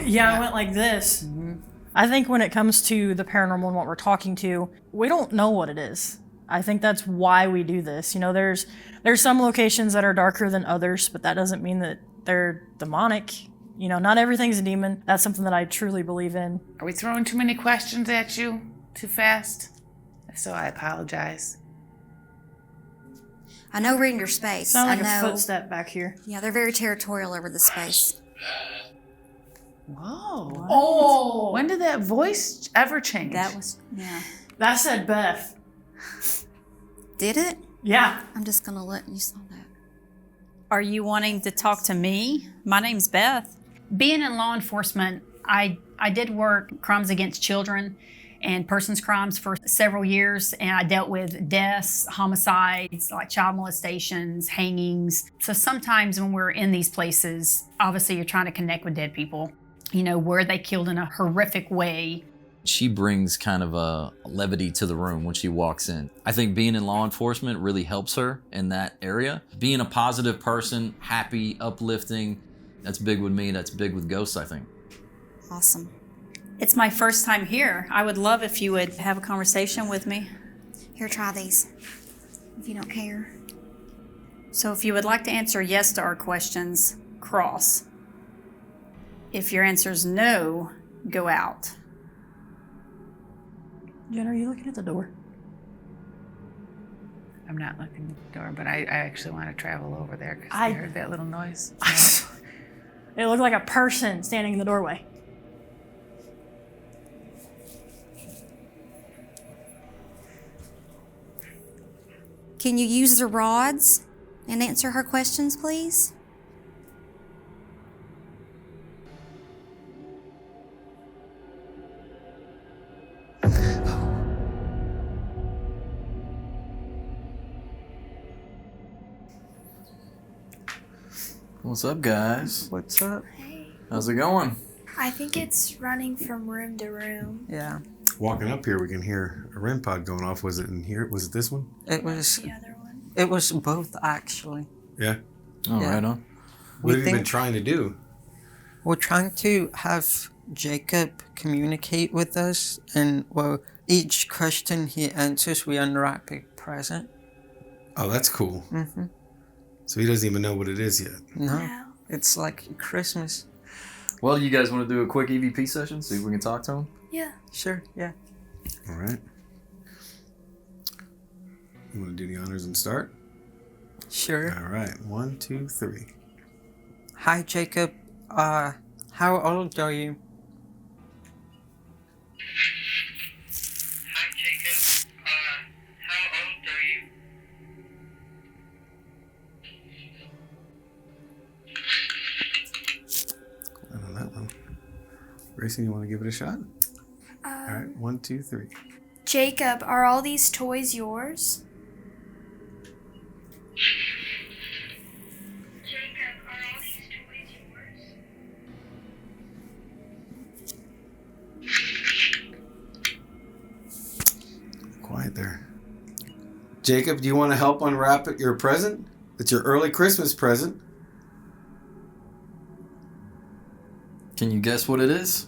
Yeah, I went like this. I think when it comes to the paranormal and what we're talking to, we don't know what it is. I think that's why we do this. You know, there's some locations that are darker than others, but that doesn't mean that they're demonic. You know, not everything's a demon. That's something that I truly believe in. Are we throwing too many questions at you too fast? If so, I apologize. I know we're in your space. Sound like I a know. footstep back here. Yeah, they're very territorial over the space. Whoa. What? Oh. When did that voice ever change? That was, yeah. That said Beth. Did it? Yeah. I'm just going to let you saw that. Are you wanting to talk to me? My name's Beth. Being in law enforcement, I I did work crimes against children and persons crimes for several years, and I dealt with deaths, homicides, like child molestations, hangings. So sometimes when we're in these places, obviously you're trying to connect with dead people. You know, were they killed in a horrific way? She brings kind of a levity to the room when she walks in. I think being in law enforcement really helps her in that area. Being a positive person, happy, uplifting, that's big with me, that's big with ghosts, I think. Awesome. It's my first time here. I would love if you would have a conversation with me. Here, try these, if you don't care. So if you would like to answer yes to our questions, cross. If your answer is no, go out. Jen, are you looking at the door? I'm not looking at the door, but I actually want to travel over there because I heard that little noise. It looked like a person standing in the doorway. Can you use the rods and answer her questions, please? What's up, guys? What's up? How's it going? I think it's running from room to room. Yeah. Walking up here, we can hear a REM pod going off. Was it in here? Was it this one? It was. It was both, actually. Yeah. Oh, right on. What have you been trying to do? We're trying to have Jacob communicate with us, and well, each question he answers, we unwrap a present. Oh, that's cool. Mm-hmm. So he doesn't even know what it is yet. No, it's like Christmas. Well, you guys want to do a quick EVP session? See if we can talk to him? Yeah. Sure, yeah. All right. You want to do the honors and start? Sure. All right. 1, 2, 3. Hi, Jacob. How old are you? Hi, Jacob. How old are you? I don't know that one. Grayson, you want to give it a shot? All right. 1, 2, 3. Jacob, are all these toys yours? Jacob, are all these toys yours? Quiet there. Jacob, do you want to help unwrap your present? It's your early Christmas present. Can you guess what it is?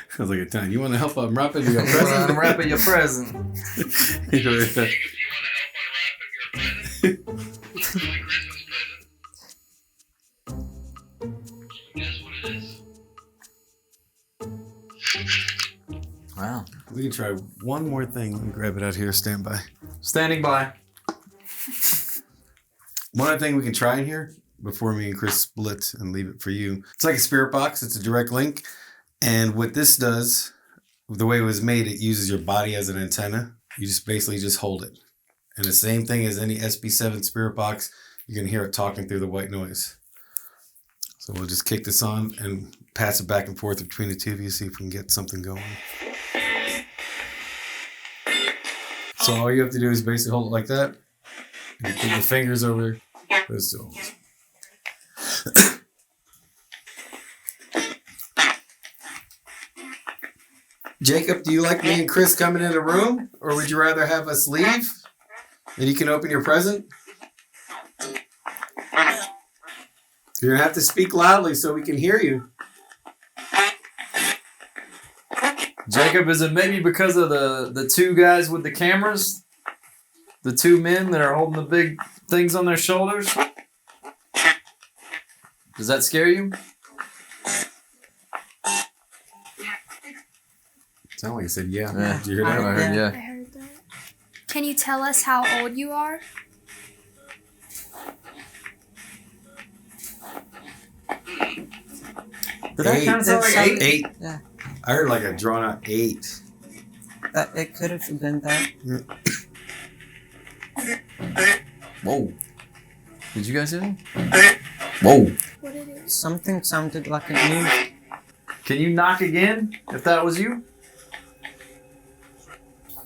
Sounds like a time. You want to help unwrap your present? Unwrap your present. Jacob, do you want to help unwrap your present? It's an early Christmas present. Guess what it is? Wow. We can try one more thing. Let me grab it out here. Stand by. Standing by. One other thing we can try in here before me and Chris split and leave it for you. It's like a spirit box. It's a direct link. And what this does, the way it was made, it uses your body as an antenna. You just basically just hold it. And the same thing as any SB7 spirit box, you can hear it talking through the white noise. So we'll just kick this on and pass it back and forth between the two of you, see if we can get something going. So all you have to do is basically hold it like that. And put your fingers over those two. Jacob, do you like me and Chris coming in a room, or would you rather have us leave and you can open your present? You're going to have to speak loudly so we can hear you. Jacob, is it maybe because of the two guys with the cameras? The two men that are holding the big things on their shoulders? Does that scare you? Sound like you said yeah. Did you hear that? I heard yeah. I heard that. Can you tell us how old you are? Did that kind of sound like 8? Yeah. I heard like a drawn out 8. It could have been that. Yeah. Whoa. Did you guys hear him? Whoa. What it is? Something sounded like a new. Can you knock again if that was you?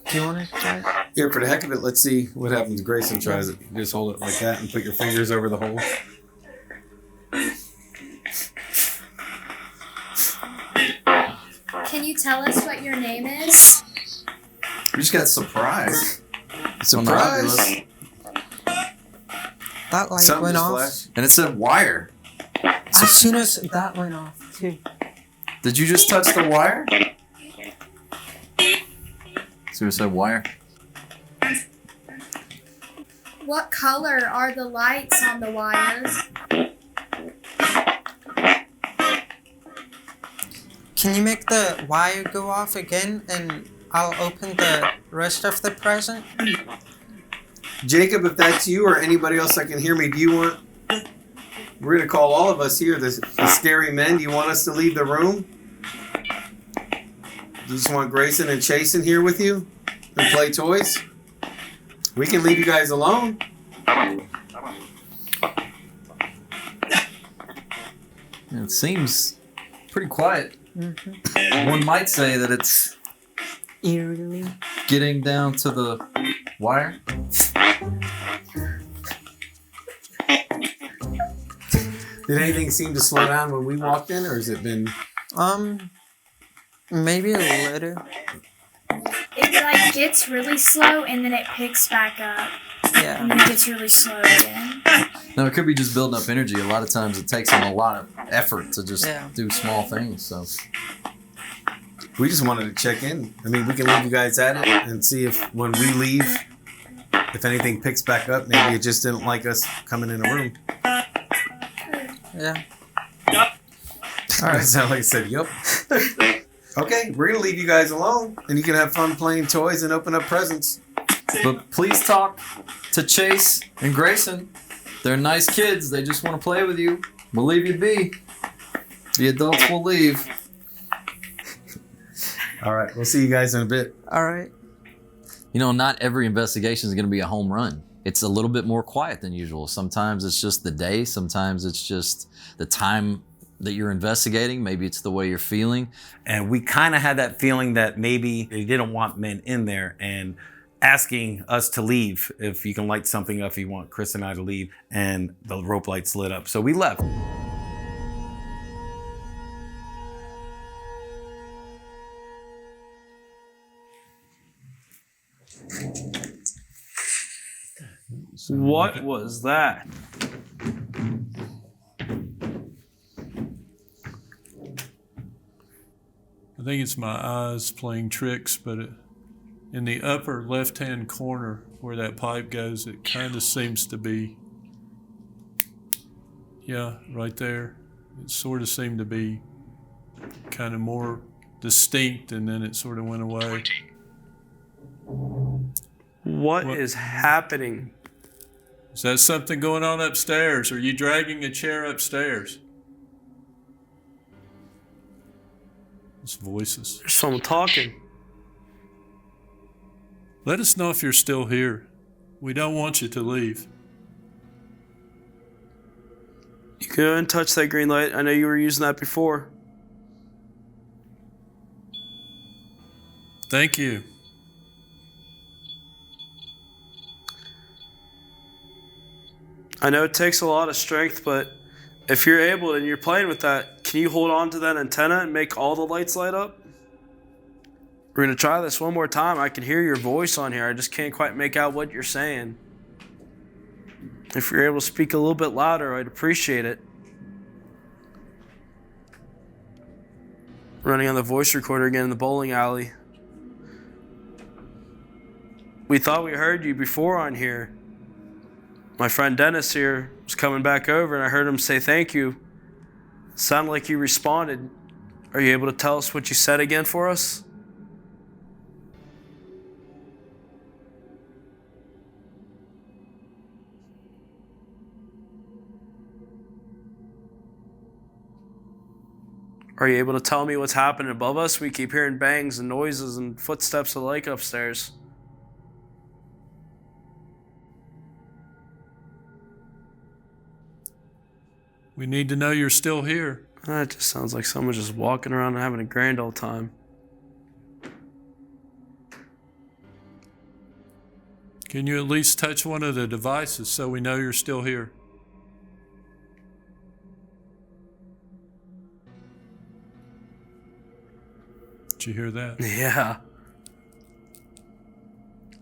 Do you want to try it? Here, for the heck of it, let's see what happens if Grayson tries it. Just hold it like that and put your fingers over the hole. Can you tell us what your name is? We just got surprised. Surprise! That light Something went just off. flashed. And it said wire. As soon as that went off, too. Did you just touch the wire? So it said wire. What color are the lights on the wires? Can you make the wire go off again and I'll open the rest of the present? Jacob, if that's you or anybody else that can hear me, do you want... We're going to call all of us here the scary men. Do you want us to leave the room? Do you just want Grayson and Chasen here with you and play toys? We can leave you guys alone. It seems pretty quiet. Mm-hmm. One might say that it's Eerily. getting down to the wire. Did anything seem to slow down when we walked in, or has it been... Maybe a little. It like gets really slow and then it picks back up. Yeah. And then it gets really slow again. No, it could be just building up energy. A lot of times it takes them a lot of effort to just do small things. So We just wanted to check in. I mean, we can leave you guys at it and see if when we leave, if anything picks back up. Maybe it just didn't like us coming in the room. Yeah. All right, sound like I said, yep. Okay, we're going to leave you guys alone, and you can have fun playing toys and open up presents. But please talk to Chase and Grayson. They're nice kids. They just want to play with you. We'll leave you be. The adults will leave. All right, we'll see you guys in a bit. All right. You know, not every investigation is going to be a home run. It's a little bit more quiet than usual. Sometimes it's just the day. Sometimes it's just the time that you're investigating. Maybe it's the way you're feeling. And we kind of had that feeling that maybe they didn't want men in there and asking us to leave. If you can light something up, if you want Chris and I to leave. And the rope lights lit up. So we left. What was that? I think it's my eyes playing tricks, but in the upper left-hand corner where that pipe goes, it kind of seems to be, yeah, right there. It sort of seemed to be kind of more distinct, and then it sort of went away. What is happening? Is that something going on upstairs? Are you dragging a chair upstairs? It's voices. There's someone talking. Let us know if you're still here. We don't want you to leave. You can go and touch that green light. I know you were using that before. Thank you. I know it takes a lot of strength, but if you're able and you're playing with that, can you hold on to that antenna and make all the lights light up? We're going to try this one more time. I can hear your voice on here. I just can't quite make out what you're saying. If you're able to speak a little bit louder, I'd appreciate it. Running on the voice recorder again in the bowling alley. We thought we heard you before on here. My friend Dennis here was coming back over and I heard him say thank you. Sounded like you responded. Are you able to tell us what you said again for us? Are you able to tell me what's happening above us? We keep hearing bangs and noises and footsteps alike upstairs. We need to know you're still here. That just sounds like someone just walking around and having a grand old time. Can you at least touch one of the devices so we know you're still here? Did you hear that? Yeah.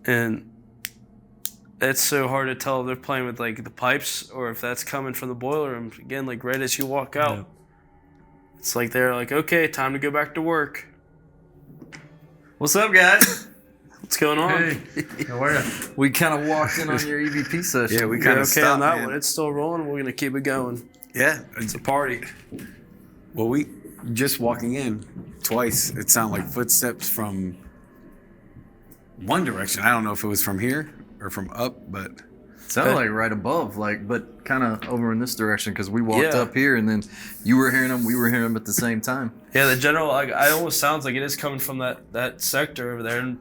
And it's so hard to tell if they're playing with like the pipes or if that's coming from the boiler room. Again, like right as you walk out. Yeah. It's like they're like, okay, time to go back to work. What's up, guys? What's going on? Hey, how are you? We kind of walked in on your EVP session. Yeah, we You're kind of okay stopped, on that man. one. It's still rolling. We're gonna keep it going. Yeah, It's a party. well, we just walking in twice. It sounded like footsteps from one direction. I don't know if it was from here or from up, but Sounded like right above, like, but kind of over in this direction because we walked Yeah. up here and then you were hearing them, we were hearing them at the same time. Yeah, the general, like, it almost sounds like it is coming from that sector over there. And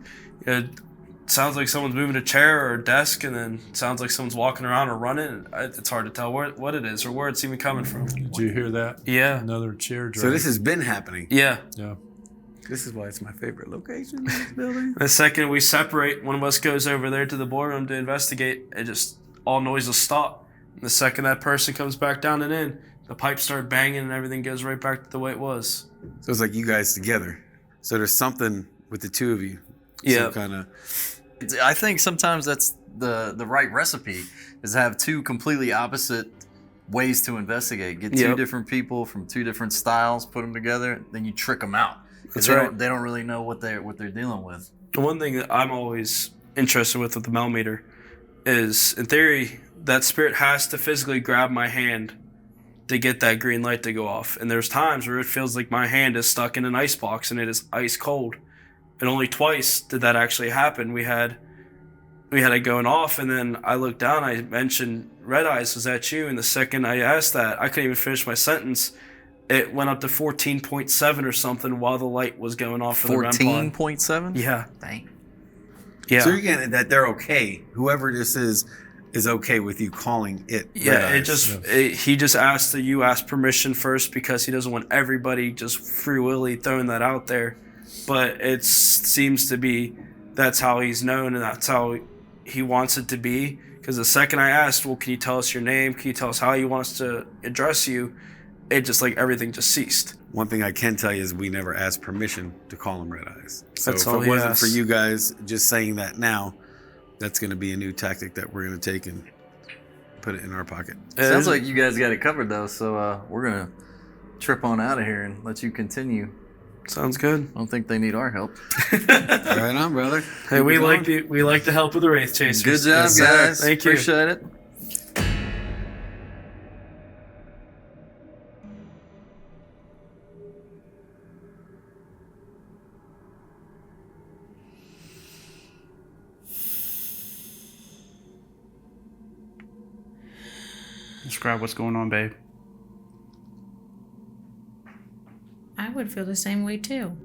it sounds like someone's moving a chair or a desk, and then it sounds like someone's walking around or running. It's hard to tell what it is or where it's even coming from. Did you hear that? Yeah. Another chair drag. so this has been happening. Yeah. Yeah. This is why it's my favorite location in this building. The second we separate, one of us goes over there to the boardroom to investigate, it just, all noise will stop. And the second that person comes back down and in, the pipes start banging and everything goes right back to the way it was. So it's like you guys together. So there's something with the two of you. Yeah. Kind of. I think sometimes that's the right recipe is to have two completely opposite ways to investigate. Get two Yep. different people from two different styles, put them together, then you trick them out. 'Cause That's they right. They don't really know what they're dealing with. The one thing that I'm always interested with the Mel meter is, in theory, that spirit has to physically grab my hand to get that green light to go off. And there's times where it feels like my hand is stuck in an ice box and it is ice cold. And only twice did that actually happen. We had it going off, and then I looked down, I mentioned red eyes, was that you? And the second I asked that, I couldn't even finish my sentence. It went up to 14.7 or something while the light was going off for the REM pod. 14.7? Yeah. Dang. Yeah. So you're getting that they're okay. Whoever this is okay with you calling it. Yeah, red it eyes. just he just asked that you ask permission first because he doesn't want everybody just free willy throwing that out there. But it seems to be that's how he's known and that's how he wants it to be. Because the second I asked, well, can you tell us your name? Can you tell us how you want us to address you? It just like everything just ceased. One thing I can tell you is we never asked permission to call them red eyes. So That's if all it he wasn't asked. for you guys just saying that now, that's going to be a new tactic that we're going to take and put it in our pocket. Sounds like you guys got it covered though, so we're gonna trip on out of here and let you continue. Sounds good. I don't think they need our help. Right on, brother. Hey, we like the help of the Wraith Chasers. Good job, Yes, sir. guys. Thank you. Appreciate it. Describe what's going on, babe. I would feel the same way too.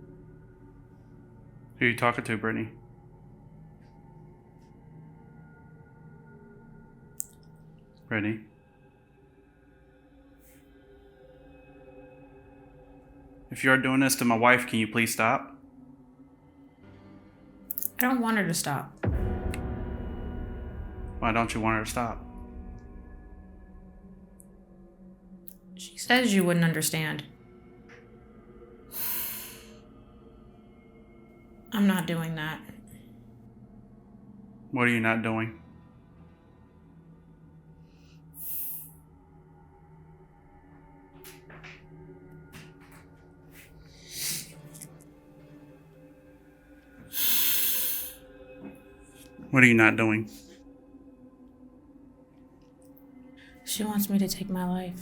Who are you talking to, Brittany? Brittany? If you are doing this to my wife, can you please stop? I don't want her to stop. Why don't you want her to stop? She says you wouldn't understand. I'm not doing that. What are you not doing? What are you not doing? She wants me to take my life.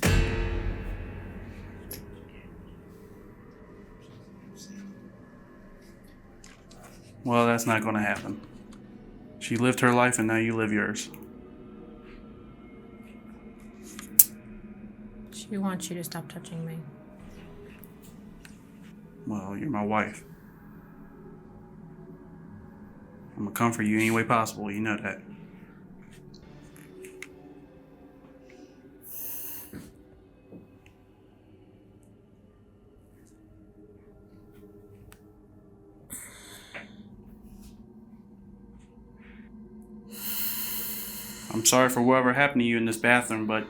Well, that's not going to happen. She lived her life and now you live yours. She wants you to stop touching me. Well, you're my wife. I'm going to comfort you any way possible. You know that. I'm sorry for whatever happened to you in this bathroom, but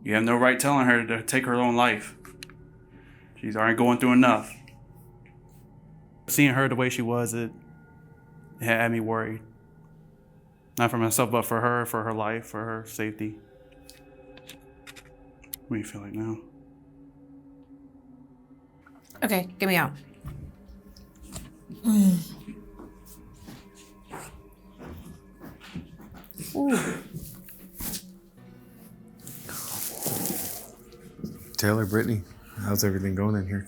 you have no right telling her to take her own life. She's already going through enough. Seeing her the way she was, it had me worried. Not for myself, but for her life, for her safety. What do you feel like now? Okay, get me out. Ooh. Taylor, Brittany, how's everything going in here?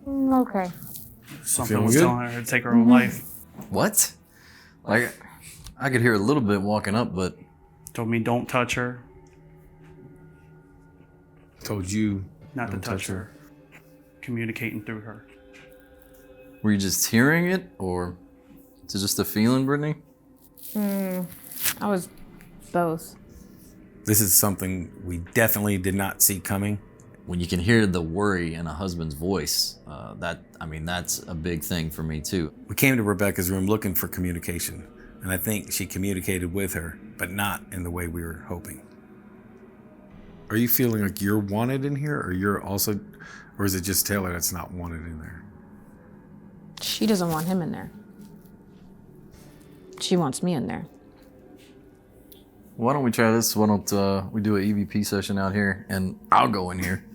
Okay. Something Feeling was good? telling her to take her own life. What? Like, I could hear a little bit walking up, but... Told me don't touch her. Told you Not to don't touch her. Communicating through her. Were you just hearing it, or is it just a feeling, Brittany? I was both. This is something we definitely did not see coming. When you can hear the worry in a husband's voice, that's a big thing for me too. We came to Rebecca's room looking for communication, and I think she communicated with her, but not in the way we were hoping. Are you feeling like you're wanted in here, or is it just Taylor that's not wanted in there? She doesn't want him in there. She wants me in there. Why don't we try this? Why don't we do an EVP session out here, and I'll go in here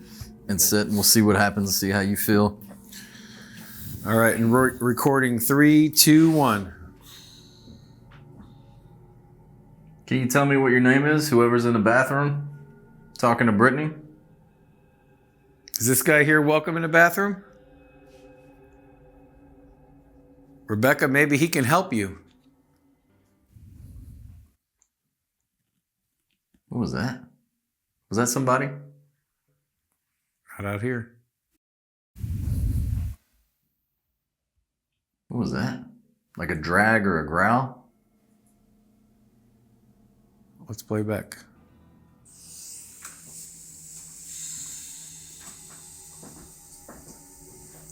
and sit, and we'll see what happens, see how you feel. All right, and recording 3, 2, 1. Can you tell me what your name is, whoever's in the bathroom talking to Brittany? Is this guy here welcome in the bathroom? Rebecca, maybe he can help you. What was that? Was that somebody? Right out here. What was that? Like a drag or a growl? Let's play back.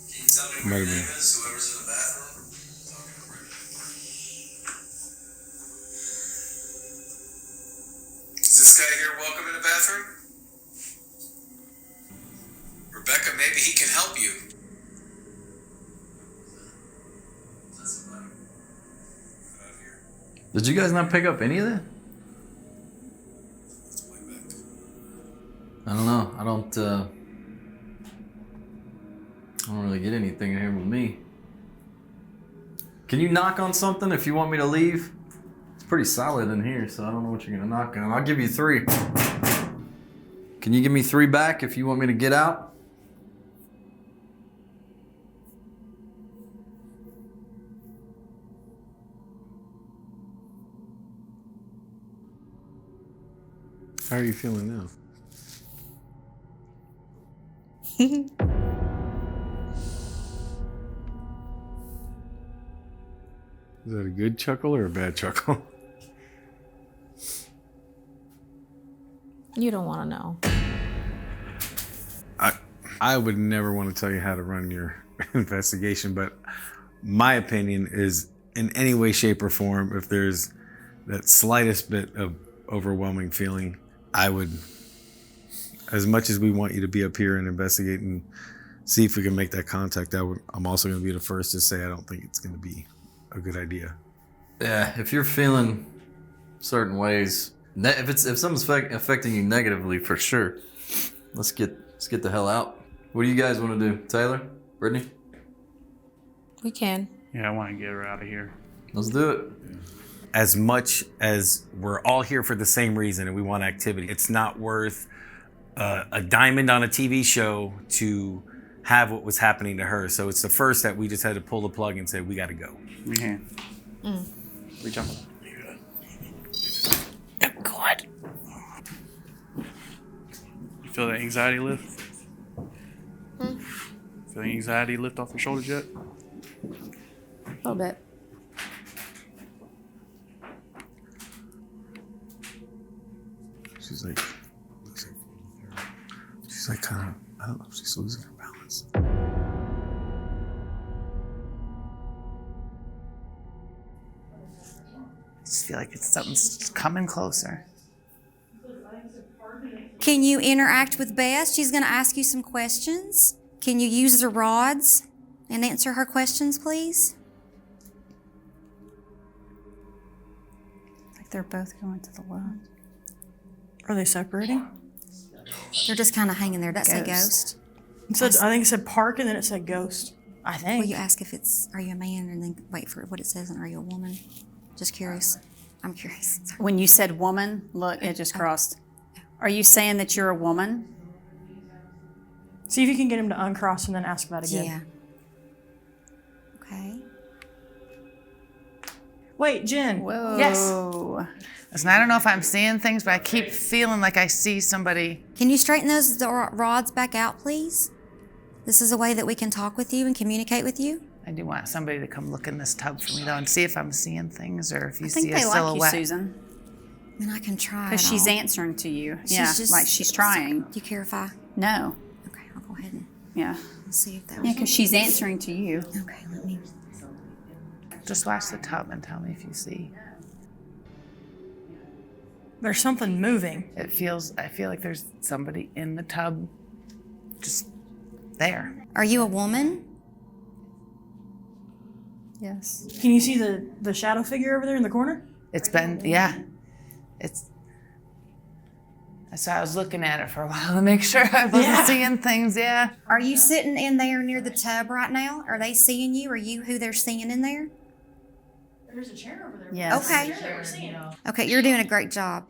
Can you tell me what your name is, whoever's in the bathroom? Is this guy here welcome in the bathroom? Rebecca, maybe he can help you. Did you guys not pick up any of that? I don't know. I don't really get anything in here with me. Can you knock on something if you want me to leave? It's pretty solid in here, so I don't know what you're gonna knock on. I'll give you 3. Can you give me 3 back if you want me to get out? How are you feeling now? Is that a good chuckle or a bad chuckle? You don't want to know. I would never want to tell you how to run your investigation, but my opinion is in any way, shape, or form, if there's that slightest bit of overwhelming feeling, I would, as much as we want you to be up here and investigate and see if we can make that contact, I'm also going to be the first to say I don't think it's going to be a good idea. Yeah, if you're feeling certain ways, if something's affecting you negatively, for sure, let's get the hell out. What do you guys want to do, Taylor, Brittany? We can. Yeah, I want to get her out of here. Let's do it. As much as we're all here for the same reason and we want activity, it's not worth a diamond on a TV show to have what was happening to her. So it's the first that we just had to pull the plug and say, we got to go. Yeah. Reach out. Oh, God. You feel that anxiety lift? Feel the anxiety lift off your shoulders yet? A little bit. She's like kind of, I don't know, she's losing her balance. feel like something's coming closer. Can you interact with Beth? She's going to ask you some questions. Can you use the rods and answer her questions, please? Like they're both going to the left. Are they separating? They're just kind of hanging there. That's a ghost. It said, I think it said park and then it said ghost. I think. Will you ask if it's, are you a man, and then wait for what it says, and are you a woman? Just curious. I'm curious. When you said woman, look, it just crossed. Are you saying that you're a woman? See if you can get him to uncross and then ask that again. Yeah. Okay. Wait, Jen. Whoa. Yes. Listen, I don't know if I'm seeing things, but I keep feeling like I see somebody. Can you straighten those rods back out, please? This is a way that we can talk with you and communicate with you. I do want somebody to come look in this tub for me, though, and see if I'm seeing things or if you I think see a they silhouette. like you, Susan. I mean, I can try. Because she's answering to you. She's trying. Do you care if I? No. Okay, I'll go ahead and Let's see if that. Yeah, because she's answering to you. Okay, let me. Just watch the tub and tell me if you see. There's something moving. I feel like there's somebody in the tub just there. Are you a woman? Yes. Can you see the shadow figure over there in the corner? It's been, yeah. That's why I was looking at it for a while to make sure I wasn't seeing things, yeah. Are you sitting in there near the tub right now? Are they seeing you? Are you who they're seeing in there? There's a chair over there. Yes. Okay. Okay, you're doing a great job.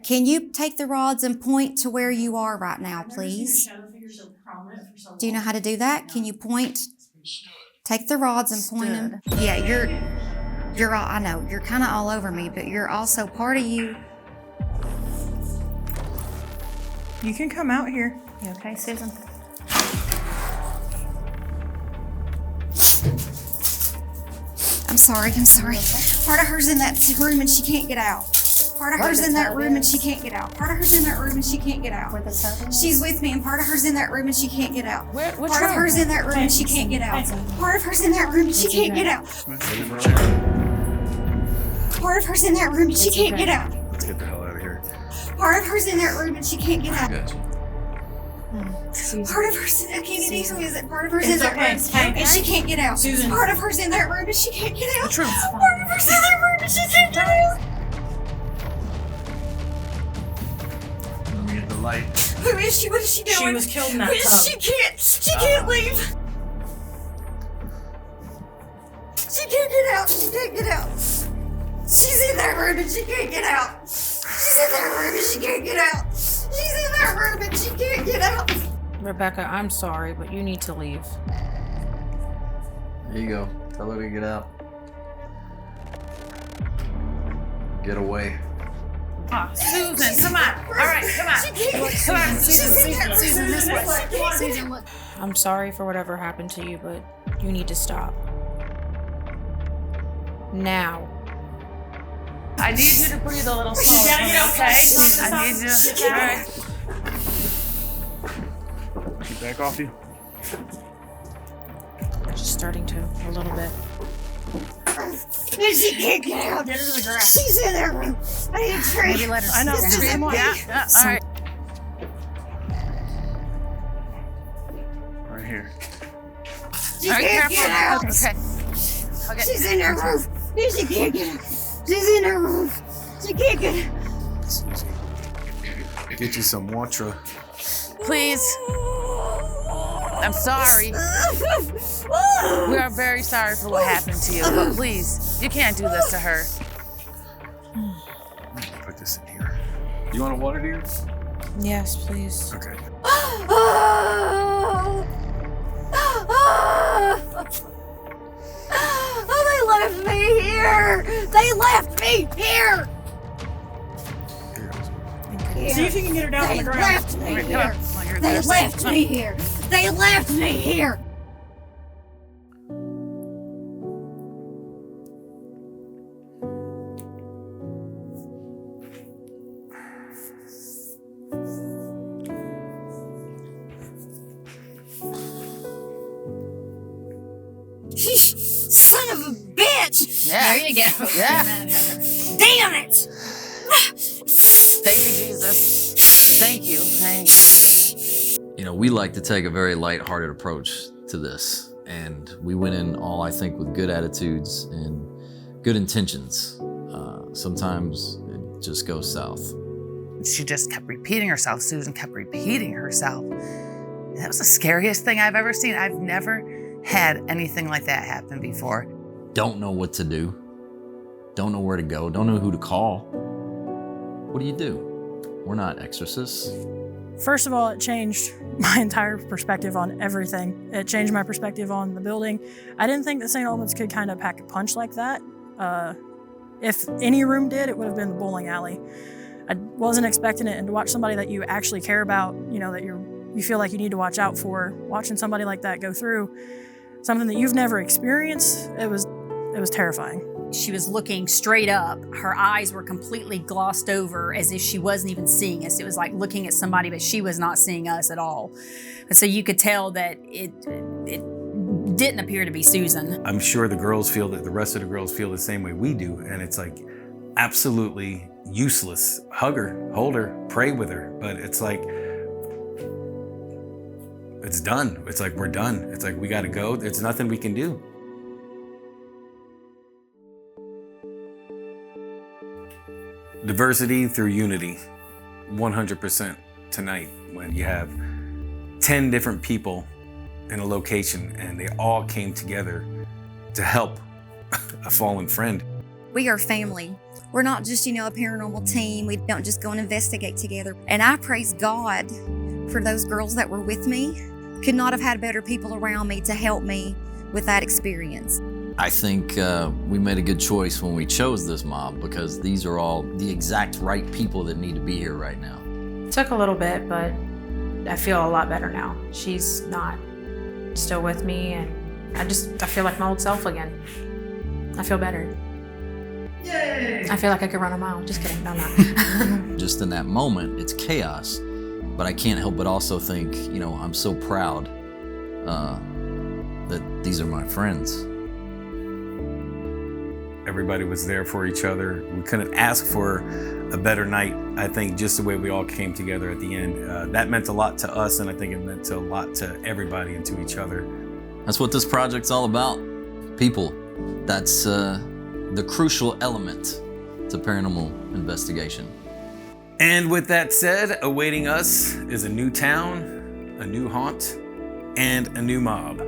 Can you take the rods and point to where you are right now, please? Do you know how to do that? Can you point? Take the rods and point them. Yeah, you're all, I know, you're kind of all over me, but you're also part of you. You can come out here. You okay, Susan? I'm sorry. Part of her's in that room and she can't get out. Part of her's in that room and she can't get out. Part of her's in that room and she can't get out. She's with me, and part of her's in that room and she can't get out. Part of her's in that room and she can't get out. Part of her's in that room and she can't get out. Part of her's in that room and she can't get out. Let's get the hell out of here. Part of her's in that room and she can't get out. Gotcha. Part of her's in that Part of her's in that room and she can't get out. Part of her's in that room and she can't get out. Part of her's in that room and she can't get out. Let me get the light. Who is she? What is she doing? She was killed in that Who is tub. She can't leave. She can't get out. She can't get out. She's in that room and she can't get out. She's in that room and she can't get out. She's in that room and she can't get out. Rebecca, I'm sorry, but you need to leave. There you go. Tell her to get out. Get away. Oh, Susan, come on. All right, come on. Come on, Susan, this way. Susan, look. I'm sorry for whatever happened to you, but you need to stop. Now. I need you to breathe a little slower for me, okay? I need you. All right. Keep back off you. Just starting to, a little bit. She can't get out. Get her to the ground. She's in that room. I need a drink. Maybe let her I know. This isn't me. Yeah, all right. Right here. She All right, can't careful. get out. Okay. She's in her room. She can't get out. She's in her room. She can't get out. Get you some water. Please. I'm sorry. We are very sorry for what happened to you, but please, you can't do this to her. Put this in here. You want a water, dear? Yes, please. Okay. They left me here. They left me here. See if you can get her down on the ground. Left me here. They left me here. They left me here. Son of a bitch! Yeah. There you go. Yeah. Damn Damn it! Thank you, Jesus. Thank you. Thank you. You know, we like to take a very lighthearted approach to this, and we went in all, I think, with good attitudes and good intentions. Sometimes it just goes south. She just kept repeating herself. Susan kept repeating herself. That was the scariest thing I've ever seen. I've never had anything like that happen before. Don't know what to do. Don't know where to go. Don't know who to call. What do? We're not exorcists. First of all, it changed my entire perspective on everything. It changed my perspective on the building. I didn't think that St. Albans could kind of pack a punch like that. If any room did, it would have been the bowling alley. I wasn't expecting it, and to watch somebody that you actually care about, you know, that you feel like you need to watch out for, watching somebody like that go through something that you've never experienced, it was terrifying. She was looking straight up. Her eyes were completely glossed over as if she wasn't even seeing us. It was like looking at somebody, but she was not seeing us at all. And so you could tell that it didn't appear to be Susan. I'm sure the rest of the girls feel the same way we do, and it's like absolutely useless. Hug her, hold her, pray with her, but it's like, it's done. It's like, we're done. It's like, we gotta go. There's nothing we can do. Diversity through unity, 100% tonight, when you have 10 different people in a location and they all came together to help a fallen friend. We are family. We're not just, a paranormal team. We don't just go and investigate together. And I praise God for those girls that were with me. Could not have had better people around me to help me with that experience. I think we made a good choice when we chose this mob, because these are all the exact right people that need to be here right now. It took a little bit, but I feel a lot better now. She's not still with me, and I feel like my old self again. I feel better. Yay! I feel like I could run a mile. Just kidding, no, I'm not. Just in that moment, it's chaos, but I can't help but also think, I'm so proud that these are my friends. Everybody was there for each other. We couldn't ask for a better night. I think just the way we all came together at the end, that meant a lot to us, and I think it meant a lot to everybody and to each other. That's what this project's all about. People. That's the crucial element to paranormal investigation. And with that said, awaiting us is a new town, a new haunt, and a new mob.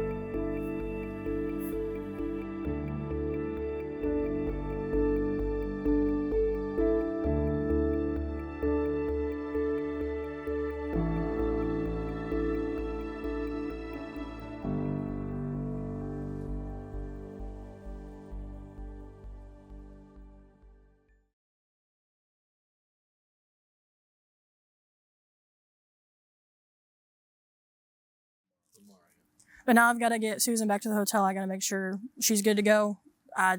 But now I've got to get Susan back to the hotel. I got to make sure she's good to go. I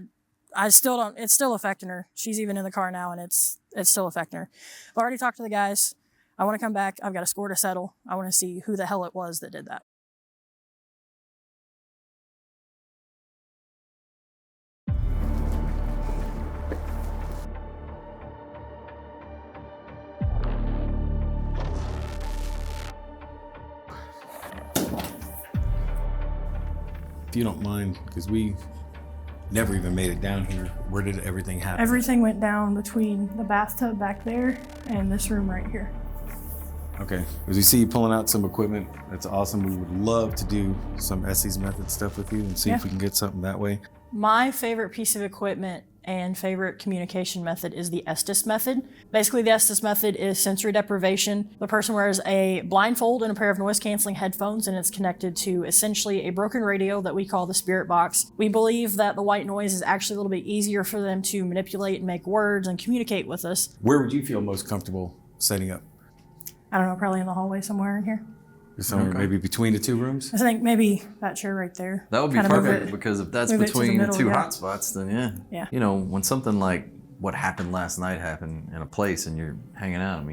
still don't, it's still affecting her. She's even in the car now, and it's still affecting her. I've already talked to the guys. I want to come back. I've got a score to settle. I want to see who the hell it was that did that. If you don't mind, because we never even made it down here. Where did everything happen? Everything went down between the bathtub back there and this room right here. Okay, as you see you pulling out some equipment, that's awesome. We would love to do some Estes method stuff with you and see if we can get something that way. My favorite piece of equipment and favorite communication method is the Estes method. Basically, the Estes method is sensory deprivation. The person wears a blindfold and a pair of noise-canceling headphones, and it's connected to essentially a broken radio that we call the spirit box. We believe that the white noise is actually a little bit easier for them to manipulate and make words and communicate with us. Where would you feel most comfortable setting up? I don't know, probably in the hallway somewhere in here. Somewhere maybe between the two rooms? I think maybe that chair right there. That would be perfect, because if that's between the two hot spots, then yeah. When something like what happened last night happened in a place and you're hanging out,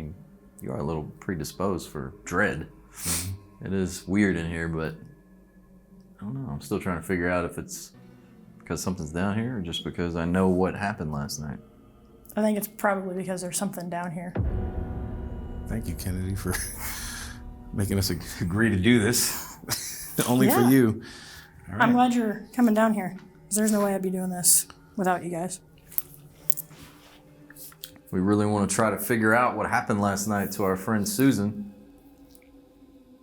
you are a little predisposed for dread. Mm-hmm. It is weird in here, but I don't know. I'm still trying to figure out if it's because something's down here or just because I know what happened last night. I think it's probably because there's something down here. Thank you, Kennedy, for making us agree to do this. Only for Yeah. you. All right. I'm glad you're coming down here, because there's no way I'd be doing this without you guys. We really want to try to figure out what happened last night to our friend Susan.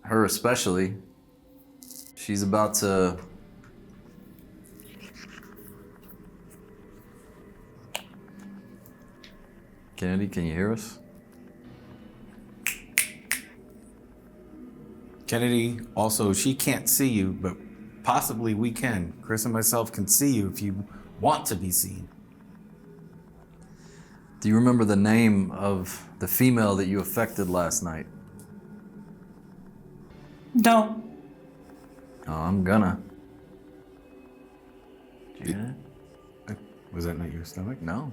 Her especially. She's about to... Kennedy, can you hear us? Kennedy, also, she can't see you, but possibly we can. Chris and myself can see you if you want to be seen. Do you remember the name of the female that you affected last night? Don't. Oh, I'm gonna. Did you hear that? Was that not your stomach? No.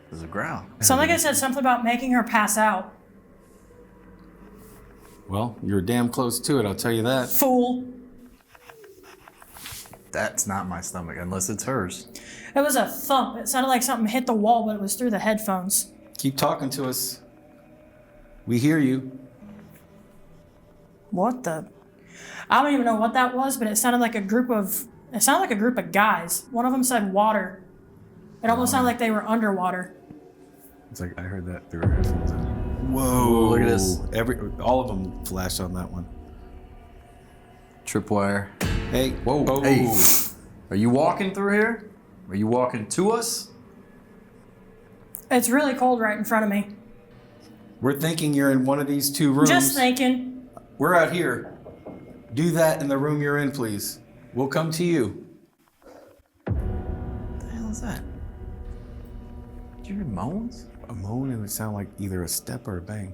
It was a growl. Sounded like I said something about making her pass out. Well, you're damn close to it, I'll tell you that. Fool. That's not my stomach, unless it's hers. It was a thump. It sounded like something hit the wall, but it was through the headphones. Keep talking to us. We hear you. What the? I don't even know what that was, but it sounded like a group of guys. One of them said water. It almost sounded like they were underwater. It's like I heard that through our headphones. Whoa! Look at this. All of them flashed on that one. Tripwire. Hey! Whoa! Oh. Hey! Are you walking through here? Are you walking to us? It's really cold right in front of me. We're thinking you're in one of these two rooms. Just thinking. We're out here. Do that in the room you're in, please. We'll come to you. What the hell is that? Did you hear moans? A moan, and it would sound like either a step or a bang.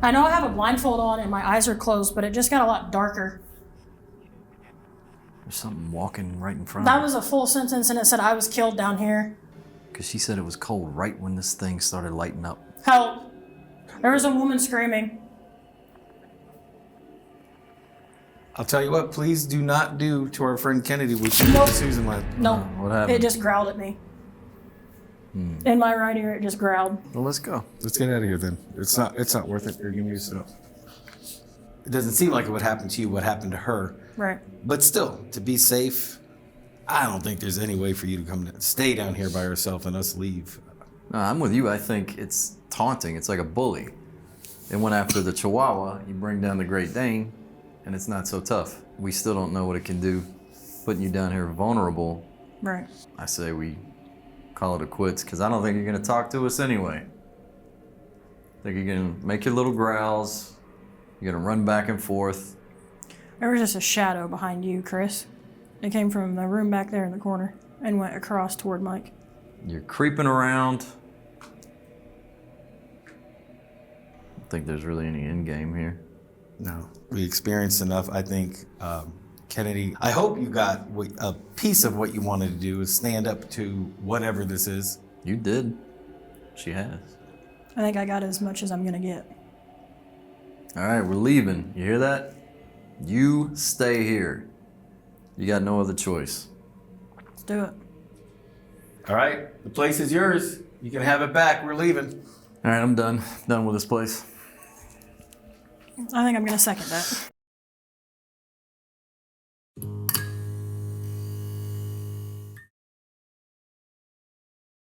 I know I have a blindfold on and my eyes are closed, but it just got a lot darker. There's something walking right in front That of was a full sentence, and it said I was killed down here. Because she said it was cold right when this thing started lighting up. Help. There was a woman screaming. I'll tell you what, please do not do to our friend Kennedy what you did to Susan last. No, what happened? it just growled at me. In my right ear, it just growled. Well, let's go. Let's get out of here then. It's not worth it. You're gonna use it. It doesn't seem like it would happen to you what happened to her. Right. But still, to be safe, I don't think there's any way for you to stay down here by yourself and us leave. No, I'm with you. I think it's taunting. It's like a bully. They went after the Chihuahua. You bring down the Great Dane, and it's not so tough. We still don't know what it can do. Putting you down here vulnerable. Right. I say we call it a quits, because I don't think you're going to talk to us anyway. I think you're going to make your little growls. You're going to run back and forth. There was just a shadow behind you, Chris. It came from the room back there in the corner and went across toward Mike. You're creeping around. I don't think there's really any end game here. No. We experienced enough. I think, Kennedy, I hope you got a piece of what you wanted to do is stand up to whatever this is. You did. She has. I think I got as much as I'm gonna get. All right, we're leaving. You hear that? You stay here. You got no other choice. Let's do it. All right, the place is yours. You can have it back. We're leaving. All right, I'm done. Done with this place. I think I'm gonna second that.